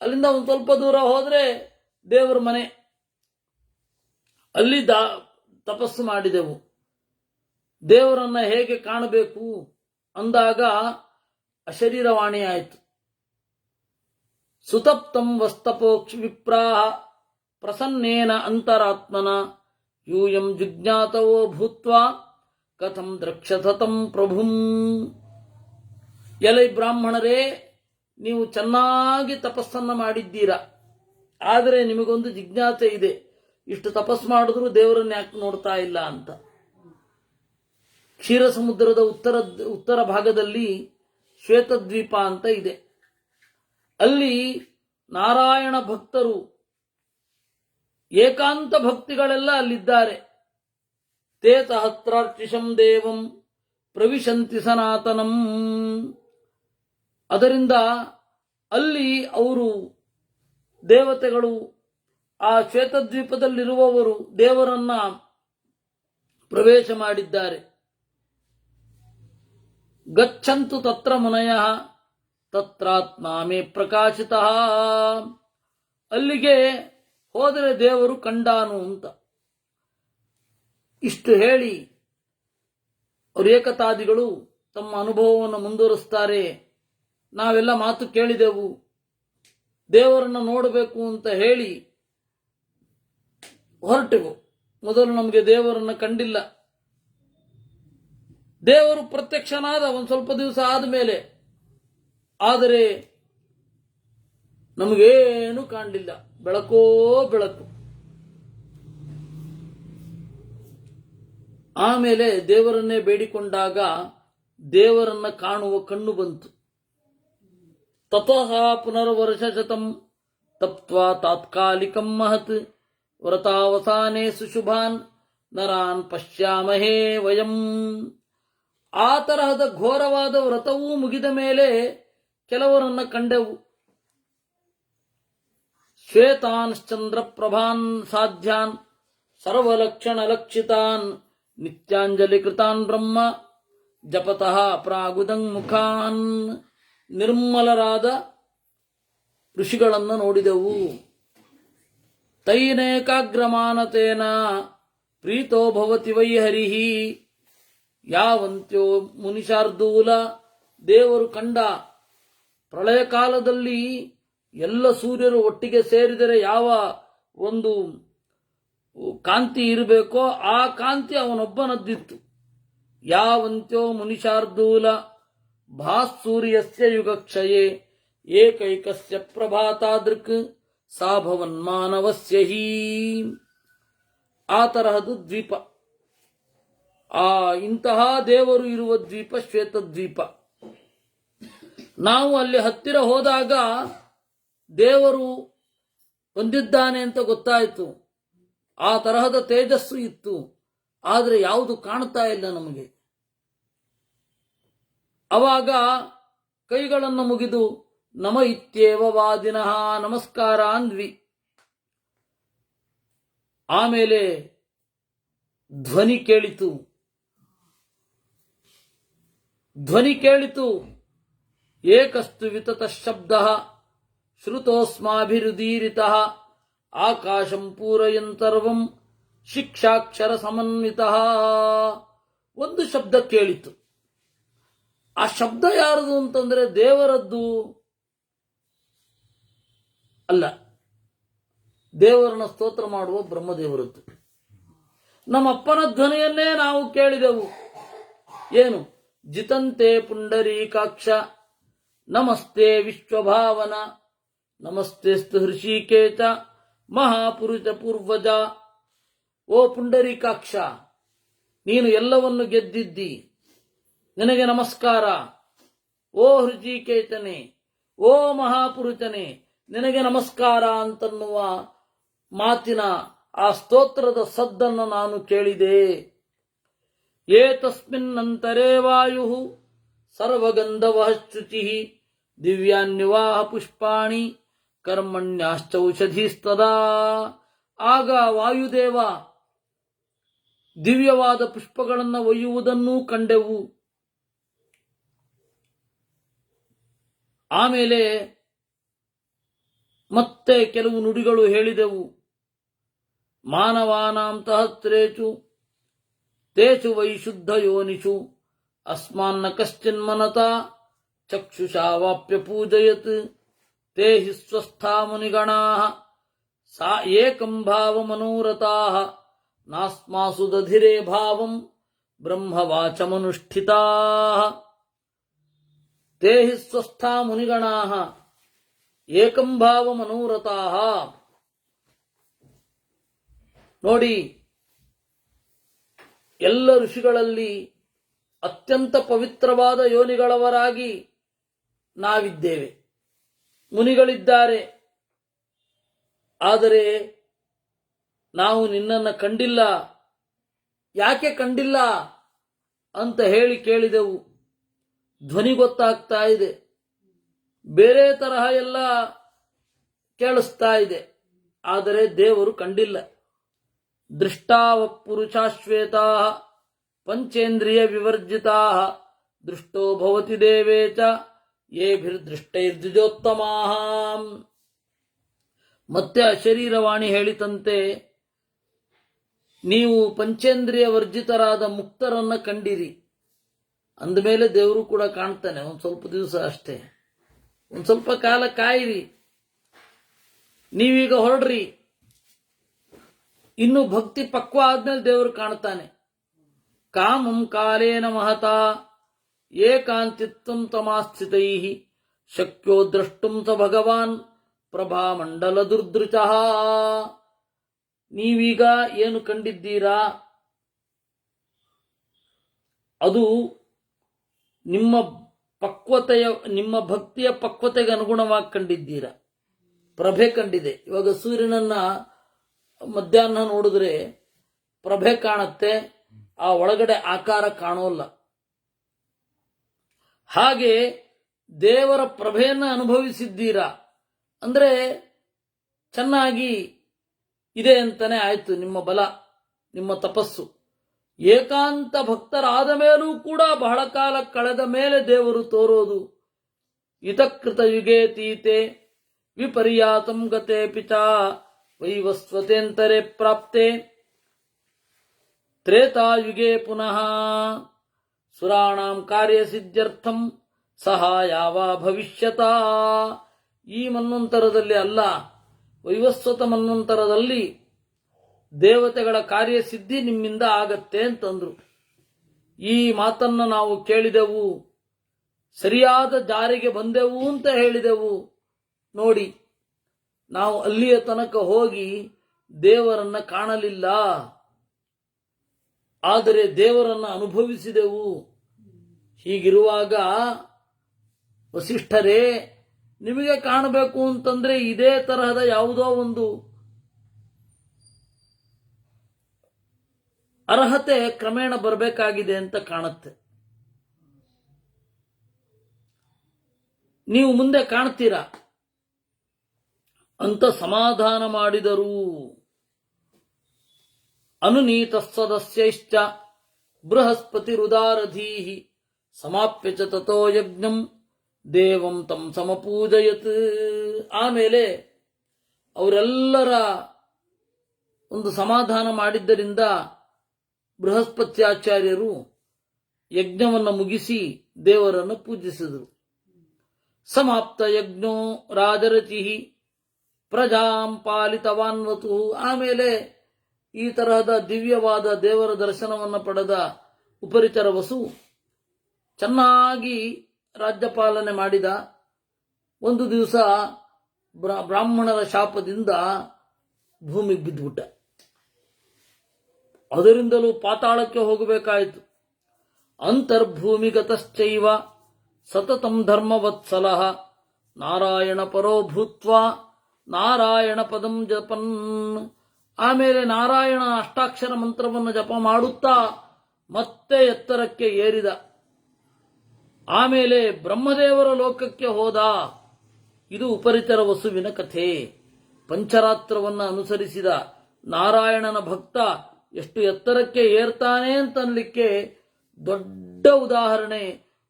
ಅಲ್ಲಿಂದ ಒಂದು ಸ್ವಲ್ಪ ದೂರ ಹೋದ್ರೆ ದೇವರ ಮನೆ, ಅಲ್ಲಿ ತಪಸ್ಸು ಮಾಡಿದೆವು. ದೇವರನ್ನ ಹೇಗೆ ಕಾಣಬೇಕು ಅಂದಾಗ ಅಶರೀರವಾಣಿ ಆಯಿತು. ಸುತಪ್ತಂ ವಸ್ತಪೋಕ್ಷ ವಿಪ್ರಾಹ ಪ್ರಸನ್ನೇನ ಅಂತರಾತ್ಮನ ಯೂಯಂ ಜಿಜ್ಞಾತವೋ ಭೂತ್ವಾ ಕಥಂ ದ್ರಕ್ಷತಂ ಪ್ರಭುಂ. ಎಲೈ ಬ್ರಾಹ್ಮಣರೇ, ನೀವು ಚೆನ್ನಾಗಿ ತಪಸ್ಸನ್ನು ಮಾಡಿದ್ದೀರಾ, ಆದರೆ ನಿಮಗೊಂದು ಜಿಜ್ಞಾಸೆ ಇದೆ, ಇಷ್ಟು ತಪಸ್ ಮಾಡಿದ್ರೂ ದೇವರನ್ನ ಯಾಕೆ ನೋಡ್ತಾ ಇಲ್ಲ ಅಂತ. ಕ್ಷೀರ ಸಮುದ್ರದ ಉತ್ತರ ಭಾಗದಲ್ಲಿ ಶ್ವೇತದ್ವೀಪ ಅಂತ ಇದೆ. ಅಲ್ಲಿ ನಾರಾಯಣ ಭಕ್ತರು, ಏಕಾಂತ ಭಕ್ತಿಗಳೆಲ್ಲ ಅಲ್ಲಿದ್ದಾರೆ. ತೇ ಸಹಸ್ರಾರ್ಚಿಷಂ ದೇವಂ ಪ್ರವಿಶಂತಿ ಸನಾತನಂ. ಅದರಿಂದ ಅಲ್ಲಿ ಅವರು ದೇವತೆಗಳು, ಆ ಶ್ವೇತದ್ವೀಪದಲ್ಲಿರುವವರು ದೇವರನ್ನ ಪ್ರವೇಶ ಮಾಡಿದ್ದಾರೆ. ಗಚ್ಚಂತು ತತ್ರ ಮುನಯಃ ತತ್ರಾತ್ಮ ಮೇ ಪ್ರಕಾಶಿತಃ. ಅಲ್ಲಿಗೆ ಹೋದರೆ ದೇವರು ಕಂಡಾನು ಅಂತ. ಇಷ್ಟು ಹೇಳಿ ಅವರು ಏಕತಾದಿಗಳು ತಮ್ಮ ಅನುಭವವನ್ನು ಮುಂದುವರಿಸ್ತಾರೆ. ನಾವೆಲ್ಲ ಮಾತು ಕೇಳಿದೆವು, ದೇವರನ್ನ ನೋಡಬೇಕು ಅಂತ ಹೇಳಿ ಹೊರಟೆವು. ಮೊದಲು ನಮಗೆ ದೇವರನ್ನ ಕಂಡಿಲ್ಲ. ದೇವರು ಪ್ರತ್ಯಕ್ಷನಾದ ಒಂದು ಸ್ವಲ್ಪ ದಿವಸ ಆದಮೇಲೆ, ಆದರೆ ನಮಗೇನು ಕಾಣಲಿಲ್ಲ, ಬೆಳಕೋ ಬೆಳಕು. ಆಮೇಲೆ ದೇವರನ್ನೇ ಬೇಡಿಕೊಂಡಾಗ ದೇವರನ್ನ ಕಾಣುವ ಕಣ್ಣು ಬಂತು. ತತಃ ಪುನರ್ವರ್ಷಶತಂ ತಪ್ತ್ವಾ ತಾತ್ಕಾಲಿಕಂ ಮಹತ್ ವ್ರತಾವಸಾನೆ ಸುಶುಭಾನ್ ನರಾನ್ ಪಶ್ಯಾಮಹೇ ವಯಂ. ಆ ತರಹದ ಘೋರವಾದ ವ್ರತವೂ ಮುಗಿದ ಮೇಲೆ ಕೆಲವರನ್ನ ಕಂಡೆವು. ಶ್ವೇತಾನ್ ಚಂದ್ರ ಪ್ರಭಾನ್ ಸಾಧ್ಯಾನ್ ಸರ್ವಲಕ್ಷಣ ಲಕ್ಷಿತಾನ್ ನಿತ್ಯಾಂಜಲಿ ಕೃತಾನ್ ಬ್ರಹ್ಮ ಜಪತಃ ಪ್ರಾಗುದಂ ಮುಖಾನ್. ನಿರ್ಮಲರಾದ ಋಷಿಗಳನ್ನು ನೋಡಿದೆವು. ತೈನೇಕಾಗ್ರಮಾನತೇನ ಪ್ರೀತೋ ಭವತಿ ವೈ ಹರಿಹಿ ಯಾವಂತ್ಯೋ ಮುನಿಶಾರ್ದೂಲ. ದೇವರು ಕಂಡ ಪ್ರಳಯ ಕಾಲದಲ್ಲಿ ಎಲ್ಲ ಸೂರ್ಯರು ಒಟ್ಟಿಗೆ ಸೇರಿದರೆ ಯಾವ ಒಂದು ಕಾಂತಿ ಇರಬೇಕೋ ಆ ಕಾಂತಿ ಅವನೊಬ್ಬನದ್ದಿತ್ತು. ಯಾವಂತ್ಯೋ ಮುನಿಶಾರ್ದೂಲ ಭಾಸೂರ್ಯಸ್ಯ ಯುಗಕ್ಷಯೇ ಏಕೈಕಸ್ಯ ಪ್ರಭಾತಾದೃಕ್ ಸಾ ಭವನ್ಮಾನವಸ್ಯ ಹೀ. ಆ ತರಹದ ದ್ವೀಪ, ಇಂತಹ ದೇವರು ಇರುವ ದ್ವೀಪ ಶ್ವೇತದ್ವೀಪ. ನಾವು ಅಲ್ಲಿ ಹತ್ತಿರ ಹೋದಾಗ ದೇವರು ಬಂದಿದ್ದಾನೆ ಅಂತ ಗೊತ್ತಾಯಿತು. ಆ ತರಹದ ತೇಜಸ್ಸು ಇತ್ತು, ಆದರೆ ಯಾವುದು ಕಾಣ್ತಾ ಇಲ್ಲ ನಮಗೆ. ಅವಾಗ ಕೈಗಳನ್ನು ಮುಗಿದು ನಮ ಇತ್ಯೇವ ವಾದಿನಃ ನಮಸ್ಕಾರ ಅಂದ್ವಿ. ಆಮೇಲೆ ಧ್ವನಿ ಕೇಳಿತು. ಏಕಸ್ತು ವಿತತಃ ಶಬ್ದಃ ಶ್ರುತೋಸ್ಮಾಭಿರುದೀರಿತಃ ಆಕಾಶಂ ಪೂರಯಂತರ್ವಂ ಶಿಕ್ಷಾಕ್ಷರ ಸಮನ್ವಿತಃ. ಒಂದು ಶಬ್ದ ಕೇಳಿತು. ಆ ಶಬ್ದ ಯಾರದು ಅಂತಂದ್ರೆ ದೇವರದ್ದು ಅಲ್ಲ, ದೇವರನ್ನ ಸ್ತೋತ್ರ ಮಾಡುವ ಬ್ರಹ್ಮದೇವರದ್ದು. ನಮ್ಮಪ್ಪನ ಧ್ವನಿಯನ್ನೇ ನಾವು ಕೇಳಿದೆವು. ಏನು? ಜಿತಂತೆ ಪುಂಡರೀಕಾಕ್ಷ ನಮಸ್ತೆ ವಿಶ್ವಭಾವನ ನಮಸ್ತೆಸ್ತು ಹೃಷಿಕೇಶ ಮಹಾಪುರುಷ ಪೂರ್ವಜ. ಓ ಪುಂಡರೀಕಾಕ್ಷ, ನೀನು ಎಲ್ಲವನ್ನು ಗೆದ್ದಿದ್ದಿ, ನಿನಗೆ ನಮಸ್ಕಾರ. ಓ ಹೃಷಿಕೇಶನೇ, ಓ ಮಹಾಪುರುಷನೇ, ನಿನಗೆ ನಮಸ್ಕಾರ ಅಂತನ್ನುವ ಮಾತಿನ ಆ ಸ್ತೋತ್ರದ ಸದ್ದನ್ನು ನಾನು ಕೇಳಿದೆ. ಏತಸ್ಮಿನ್ನಂತರೇ ವಾಯು ಸರ್ವಗಂಧವಃ ಶುಚಿಃ ದಿವ್ಯಾನ್ಯವಾಹ ಪುಷ್ಪಾಣಿ ಕರ್ಮಣ್ಯಾಶ್ಚೌಷಧೀಸ್ತದಾ. ಆಗ ವಾಯುದೇವ ದಿವ್ಯವಾದ ಪುಷ್ಪಗಳನ್ನು ಒಯ್ಯುವುದನ್ನೂ ಕಂಡೆವು. ಆಮೇಲೆ ಮತ್ತೆ ಕೆಲವು ನುಡಿಗಳು ಹೇಳಿದೆವು. ಮಾನವಾನಾಂ ತಹತ್ರೇಚು ತೇಷು ವೈಶುದ್ಧ ಯೋನಿಷು ಅಸ್ಮಾನ್ನ ಕಶ್ಚಿನ್ಮನತ ಚಕ್ಷುಷಾ ವಾಪ್ಯ ಪೂಜಯತ್ ತೇ ಹಿ ಸ್ವಸ್ಥಾ ಮುನಿಗಣಾಃ ಸಾ ಏಕಂ ಭಾವಮನೋರತಾಃ ನಾಸ್ಮಾಸು ದಧಿರೇ ಭಾವಂ ಬ್ರಹ್ಮವಾಚಮನುಷ್ಠಿತಾಃ. ತೇ ಹಿ ಸ್ವಸ್ಥಾ ಮುನಿಗಣಾಃ ಏಕಂ ಭಾವಮನೋರತಾಃ. ನೋಡಿ, ಎಲ್ಲ ಋಷಿಗಳಲ್ಲಿ ಅತ್ಯಂತ ಪವಿತ್ರವಾದ ಯೋನಿಗಳವರಾಗಿ ನಾವಿದ್ದೇವೆ. ಮುನಿಗಳಿದ್ದಾರೆ. ಆದರೆ ನಾವು ನಿನ್ನನ್ನು ಕಂಡಿಲ್ಲ. ಯಾಕೆ ಕಂಡಿಲ್ಲ ಅಂತ ಹೇಳಿ ಕೇಳಿದೆವು. ಧ್ವನಿ ಗೊತ್ತಾಗ್ತಾ ಇದೆ, ಬೇರೆ ತರಹ ಎಲ್ಲ ಕೇಳಿಸ್ತಾ ಇದೆ, ಆದರೆ ದೇವರು ಕಂಡಿಲ್ಲ. ದೃಷ್ಟಾವ ಪುರುಷಾಶ್ವೇತಾ ಪಂಚೇಂದ್ರಿಯ ವಿವರ್ಜಿತಾ ದೃಷ್ಟೋ ಭವತಿ ದೇವೇ ಚ ಯೇಭಿರ್ದೃಷ್ಟೈರ್ದ್ವಿಜೋತ್ತಮಾ. ಮತ್ತೆ ಅಶರೀರವಾಣಿ ಹೇಳಿತಂತೆ, ನೀವು ಪಂಚೇಂದ್ರಿಯ ವರ್ಜಿತರಾದ ಮುಕ್ತರನ್ನ ಕಂಡಿರಿ. ಅಂದಮೇಲೆ ದೇವರು ಕೂಡ ಕಾಣ್ತಾನೆ. ಒಂದು ಸ್ವಲ್ಪ ದಿವಸ ಅಷ್ಟೇ, ಒಂದು ಸ್ವಲ್ಪ ಕಾಲ ಕಾಯಿರಿ. ನೀವೀಗ ಹೊರಡ್ರಿ, ಇನ್ನು ಭಕ್ತಿ ಪಕ್ವ ಆದ್ಮೇಲೆ ದೇವರು ಕಾಣ್ತಾನೆ. ಕಾಮಂ ಕಾಲೇನ ಮಹತಾ ಏಕಾಂತಿತ್ವಂ ತಮಾಸ್ಥಿತೈ ಶಕ್ಯೋ ದ್ರಷ್ಟುಂ ಸ ಭಗವಾನ್ ಪ್ರಭಾಮಂಡಲ ದುರ್ದೃಚಃ. ನೀವೀಗ ಏನು ಕಂಡಿದ್ದೀರಾ ಅದು ನಿಮ್ಮ ನಿಮ್ಮ ಭಕ್ತಿಯ ಪಕ್ವತೆಗೆ ಅನುಗುಣವಾಗಿ ಕಂಡಿದ್ದೀರಾ. ಪ್ರಭೆ ಕಂಡಿದೆ. ಇವಾಗ ಸೂರ್ಯನನ್ನ ಮಧ್ಯಾಹ್ನ ನೋಡಿದ್ರೆ ಪ್ರಭೆ ಕಾಣುತ್ತೆ, ಆ ಒಳಗಡೆ ಆಕಾರ ಕಾಣೋಲ್ಲ. ಹಾಗೆ ದೇವರ ಪ್ರಭೆಯನ್ನು ಅನುಭವಿಸಿದ್ದೀರಾ ಅಂದ್ರೆ ಚೆನ್ನಾಗಿ ಇದೆ ಅಂತಾನೆ ಆಯ್ತು ನಿಮ್ಮ ಬಲ, ನಿಮ್ಮ ತಪಸ್ಸು. ಏಕಾಂತ ಭಕ್ತರಾದ ಮೇಲೂ ಕೂಡ ಬಹಳ ಕಾಲ ಕಳೆದ ಮೇಲೆ ದೇವರು ತೋರೋದು. ಇತಕೃತ ಯುಗೇತೀತೆ ವಿಪರ್ಯಾತಂ ಗತೆ ಪಿತಾ ವೈವಸ್ವತೆಂತರೆ ಪ್ರಾಪ್ತೆ ತ್ರೇತಾಯುಗೆ ಪುನಃ ಸುರಾಣಾಂ ಕಾರ್ಯಸಿದ್ಧ್ಯರ್ಥಂ ಸಹಾಯಾವ ಭವಿಷ್ಯತ. ಈ ಮನ್ವಂತರದಲ್ಲಿ ಅಲ್ಲ, ವೈವಸ್ವತ ಮನ್ವಂತರದಲ್ಲಿ ದೇವತೆಗಳ ಕಾರ್ಯಸಿದ್ಧಿ ನಿಮ್ಮಿಂದ ಆಗತ್ತೆ ಅಂತಂದ್ರು. ಈ ಮಾತನ್ನ ನಾವು ಕೇಳಿದೆವು, ಸರಿಯಾದ ಜಾರಿಗೆ ಬಂದೆವು ಅಂತ ಹೇಳಿದೆವು. ನೋಡಿ, ನಾವು ಅಲ್ಲಿಯ ತನಕ ಹೋಗಿ ದೇವರನ್ನ ಕಾಣಲಿಲ್ಲ, ಆದರೆ ದೇವರನ್ನ ಅನುಭವಿಸಿದೆವು. ಹೀಗಿರುವಾಗ ವಸಿಷ್ಠರೇ, ನಿಮಗೆ ಕಾಣಬೇಕು ಅಂತಂದ್ರೆ ಇದೇ ತರಹದ ಯಾವುದೋ ಒಂದು ಅರ್ಹತೆ ಕ್ರಮೇಣ ಬರಬೇಕಾಗಿದೆ ಅಂತ ಕಾಣುತ್ತೆ. ನೀವು ಮುಂದೆ ಕಾಣ್ತೀರಾ ಅಂತ ಸಮಾಧಾನ ಮಾಡಿದರು. ಅನುನೀತ ಸದಸ್ಯೈಶ್ಚ ಬೃಹಸ್ಪತಿರುದಾರಧೀಹಿ ಸಮಾಪ್ಯ ಚ ತಥೋ ಯಜ್ಞಂ ದೇವಂ ತಂ ಸಮಪೂಜಯತ್. ಆಮೇಲೆ ಅವರೆಲ್ಲರ ಒಂದು ಸಮಾಧಾನ ಮಾಡಿದ್ದರಿಂದ ಬೃಹಸ್ಪತ್ಯಾಚಾರ್ಯರು ಯಜ್ಞವನ್ನು ಮುಗಿಸಿ ದೇವರನ್ನು ಪೂಜಿಸಿದರು. ಸಮಾಪ್ತ ಯಜ್ಞೋ ರಾಜರಚಿ ಪ್ರಜಾಂ ಪಾಲಿತವಾನ್ವತು. ಆಮೇಲೆ ಈ ತರಹದ ದಿವ್ಯವಾದ ದೇವರ ದರ್ಶನವನ್ನು ಪಡೆದ ಉಪರಿಚರ ವಸು ಚೆನ್ನಾಗಿ ರಾಜ್ಯಪಾಲನೆ ಮಾಡಿದ. ಒಂದು ದಿವಸ ಬ್ರಾಹ್ಮಣರ ಶಾಪದಿಂದ ಭೂಮಿಗೆ ಬಿದ್ದುಬಿಟ್ಟ. ಅದರಿಂದಲೂ ಪಾತಾಳಕ್ಕೆ ಹೋಗಬೇಕಾಯಿತು. ಅಂತರ್ಭೂಮಿಗತಶ್ಚೈವ ಸತತಂ ಧರ್ಮವತ್ಸಲಃ ನಾರಾಯಣ ಪರೋ ಭೂತ್ವಾ ನಾರಾಯಣ ಪದಂ ಜಪನ್. ಆಮೇಲೆ ನಾರಾಯಣ ಅಷ್ಟಾಕ್ಷರ ಮಂತ್ರವನ್ನು ಜಪ ಮಾಡುತ್ತಾ ಮತ್ತೆ ಎತ್ತರಕ್ಕೆ ಏರಿದ. ಆಮೇಲೆ ಬ್ರಹ್ಮದೇವರ ಲೋಕಕ್ಕೆ ಹೋದ. ಇದು ಉಪರಿಚರ ವಸುವಿನ ಕಥೆ. ಪಂಚರಾತ್ರವನ್ನು ಅನುಸರಿಸಿದ ನಾರಾಯಣನ ಭಕ್ತ ಎಷ್ಟು ಎತ್ತರಕ್ಕೆ ಏರ್ತಾನೆ ಅಂತನ್ಲಿಕ್ಕೆ ದೊಡ್ಡ ಉದಾಹರಣೆ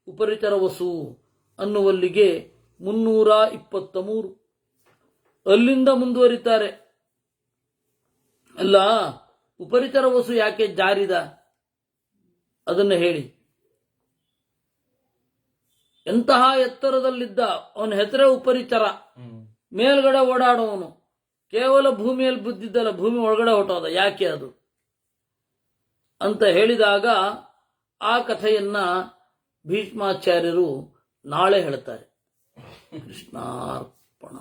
ಉಪರಿಚರ ವಸು ಅನ್ನುವಲ್ಲಿಗೆ 323. ಅಲ್ಲಿಂದ ಮುಂದುವರಿತಾರೆ. ಅಲ್ಲ, ಉಪರಿಚರ ವಸು ಯಾಕೆ ಜಾರಿದ ಅದನ್ನು ಹೇಳಿ. ಎಂತಹ ಎತ್ತರದಲ್ಲಿದ್ದ, ಅವನ ಹೆಸರೇ ಉಪರಿಚರ, ಮೇಲ್ಗಡೆ ಓಡಾಡುವವನು, ಕೇವಲ ಭೂಮಿಯಲ್ಲಿ ಬಿದ್ದಿದ್ದಲ್ಲ, ಭೂಮಿ ಒಳಗಡೆ ಹೊಟ್ಟೋದ. ಯಾಕೆ ಅದು ಅಂತ ಹೇಳಿದಾಗ ಆ ಕಥೆಯನ್ನ ಭೀಷ್ಮಾಚಾರ್ಯರು ನಾಳೆ ಹೇಳ್ತಾರೆ. ಕೃಷ್ಣಾರ್ಪಣ.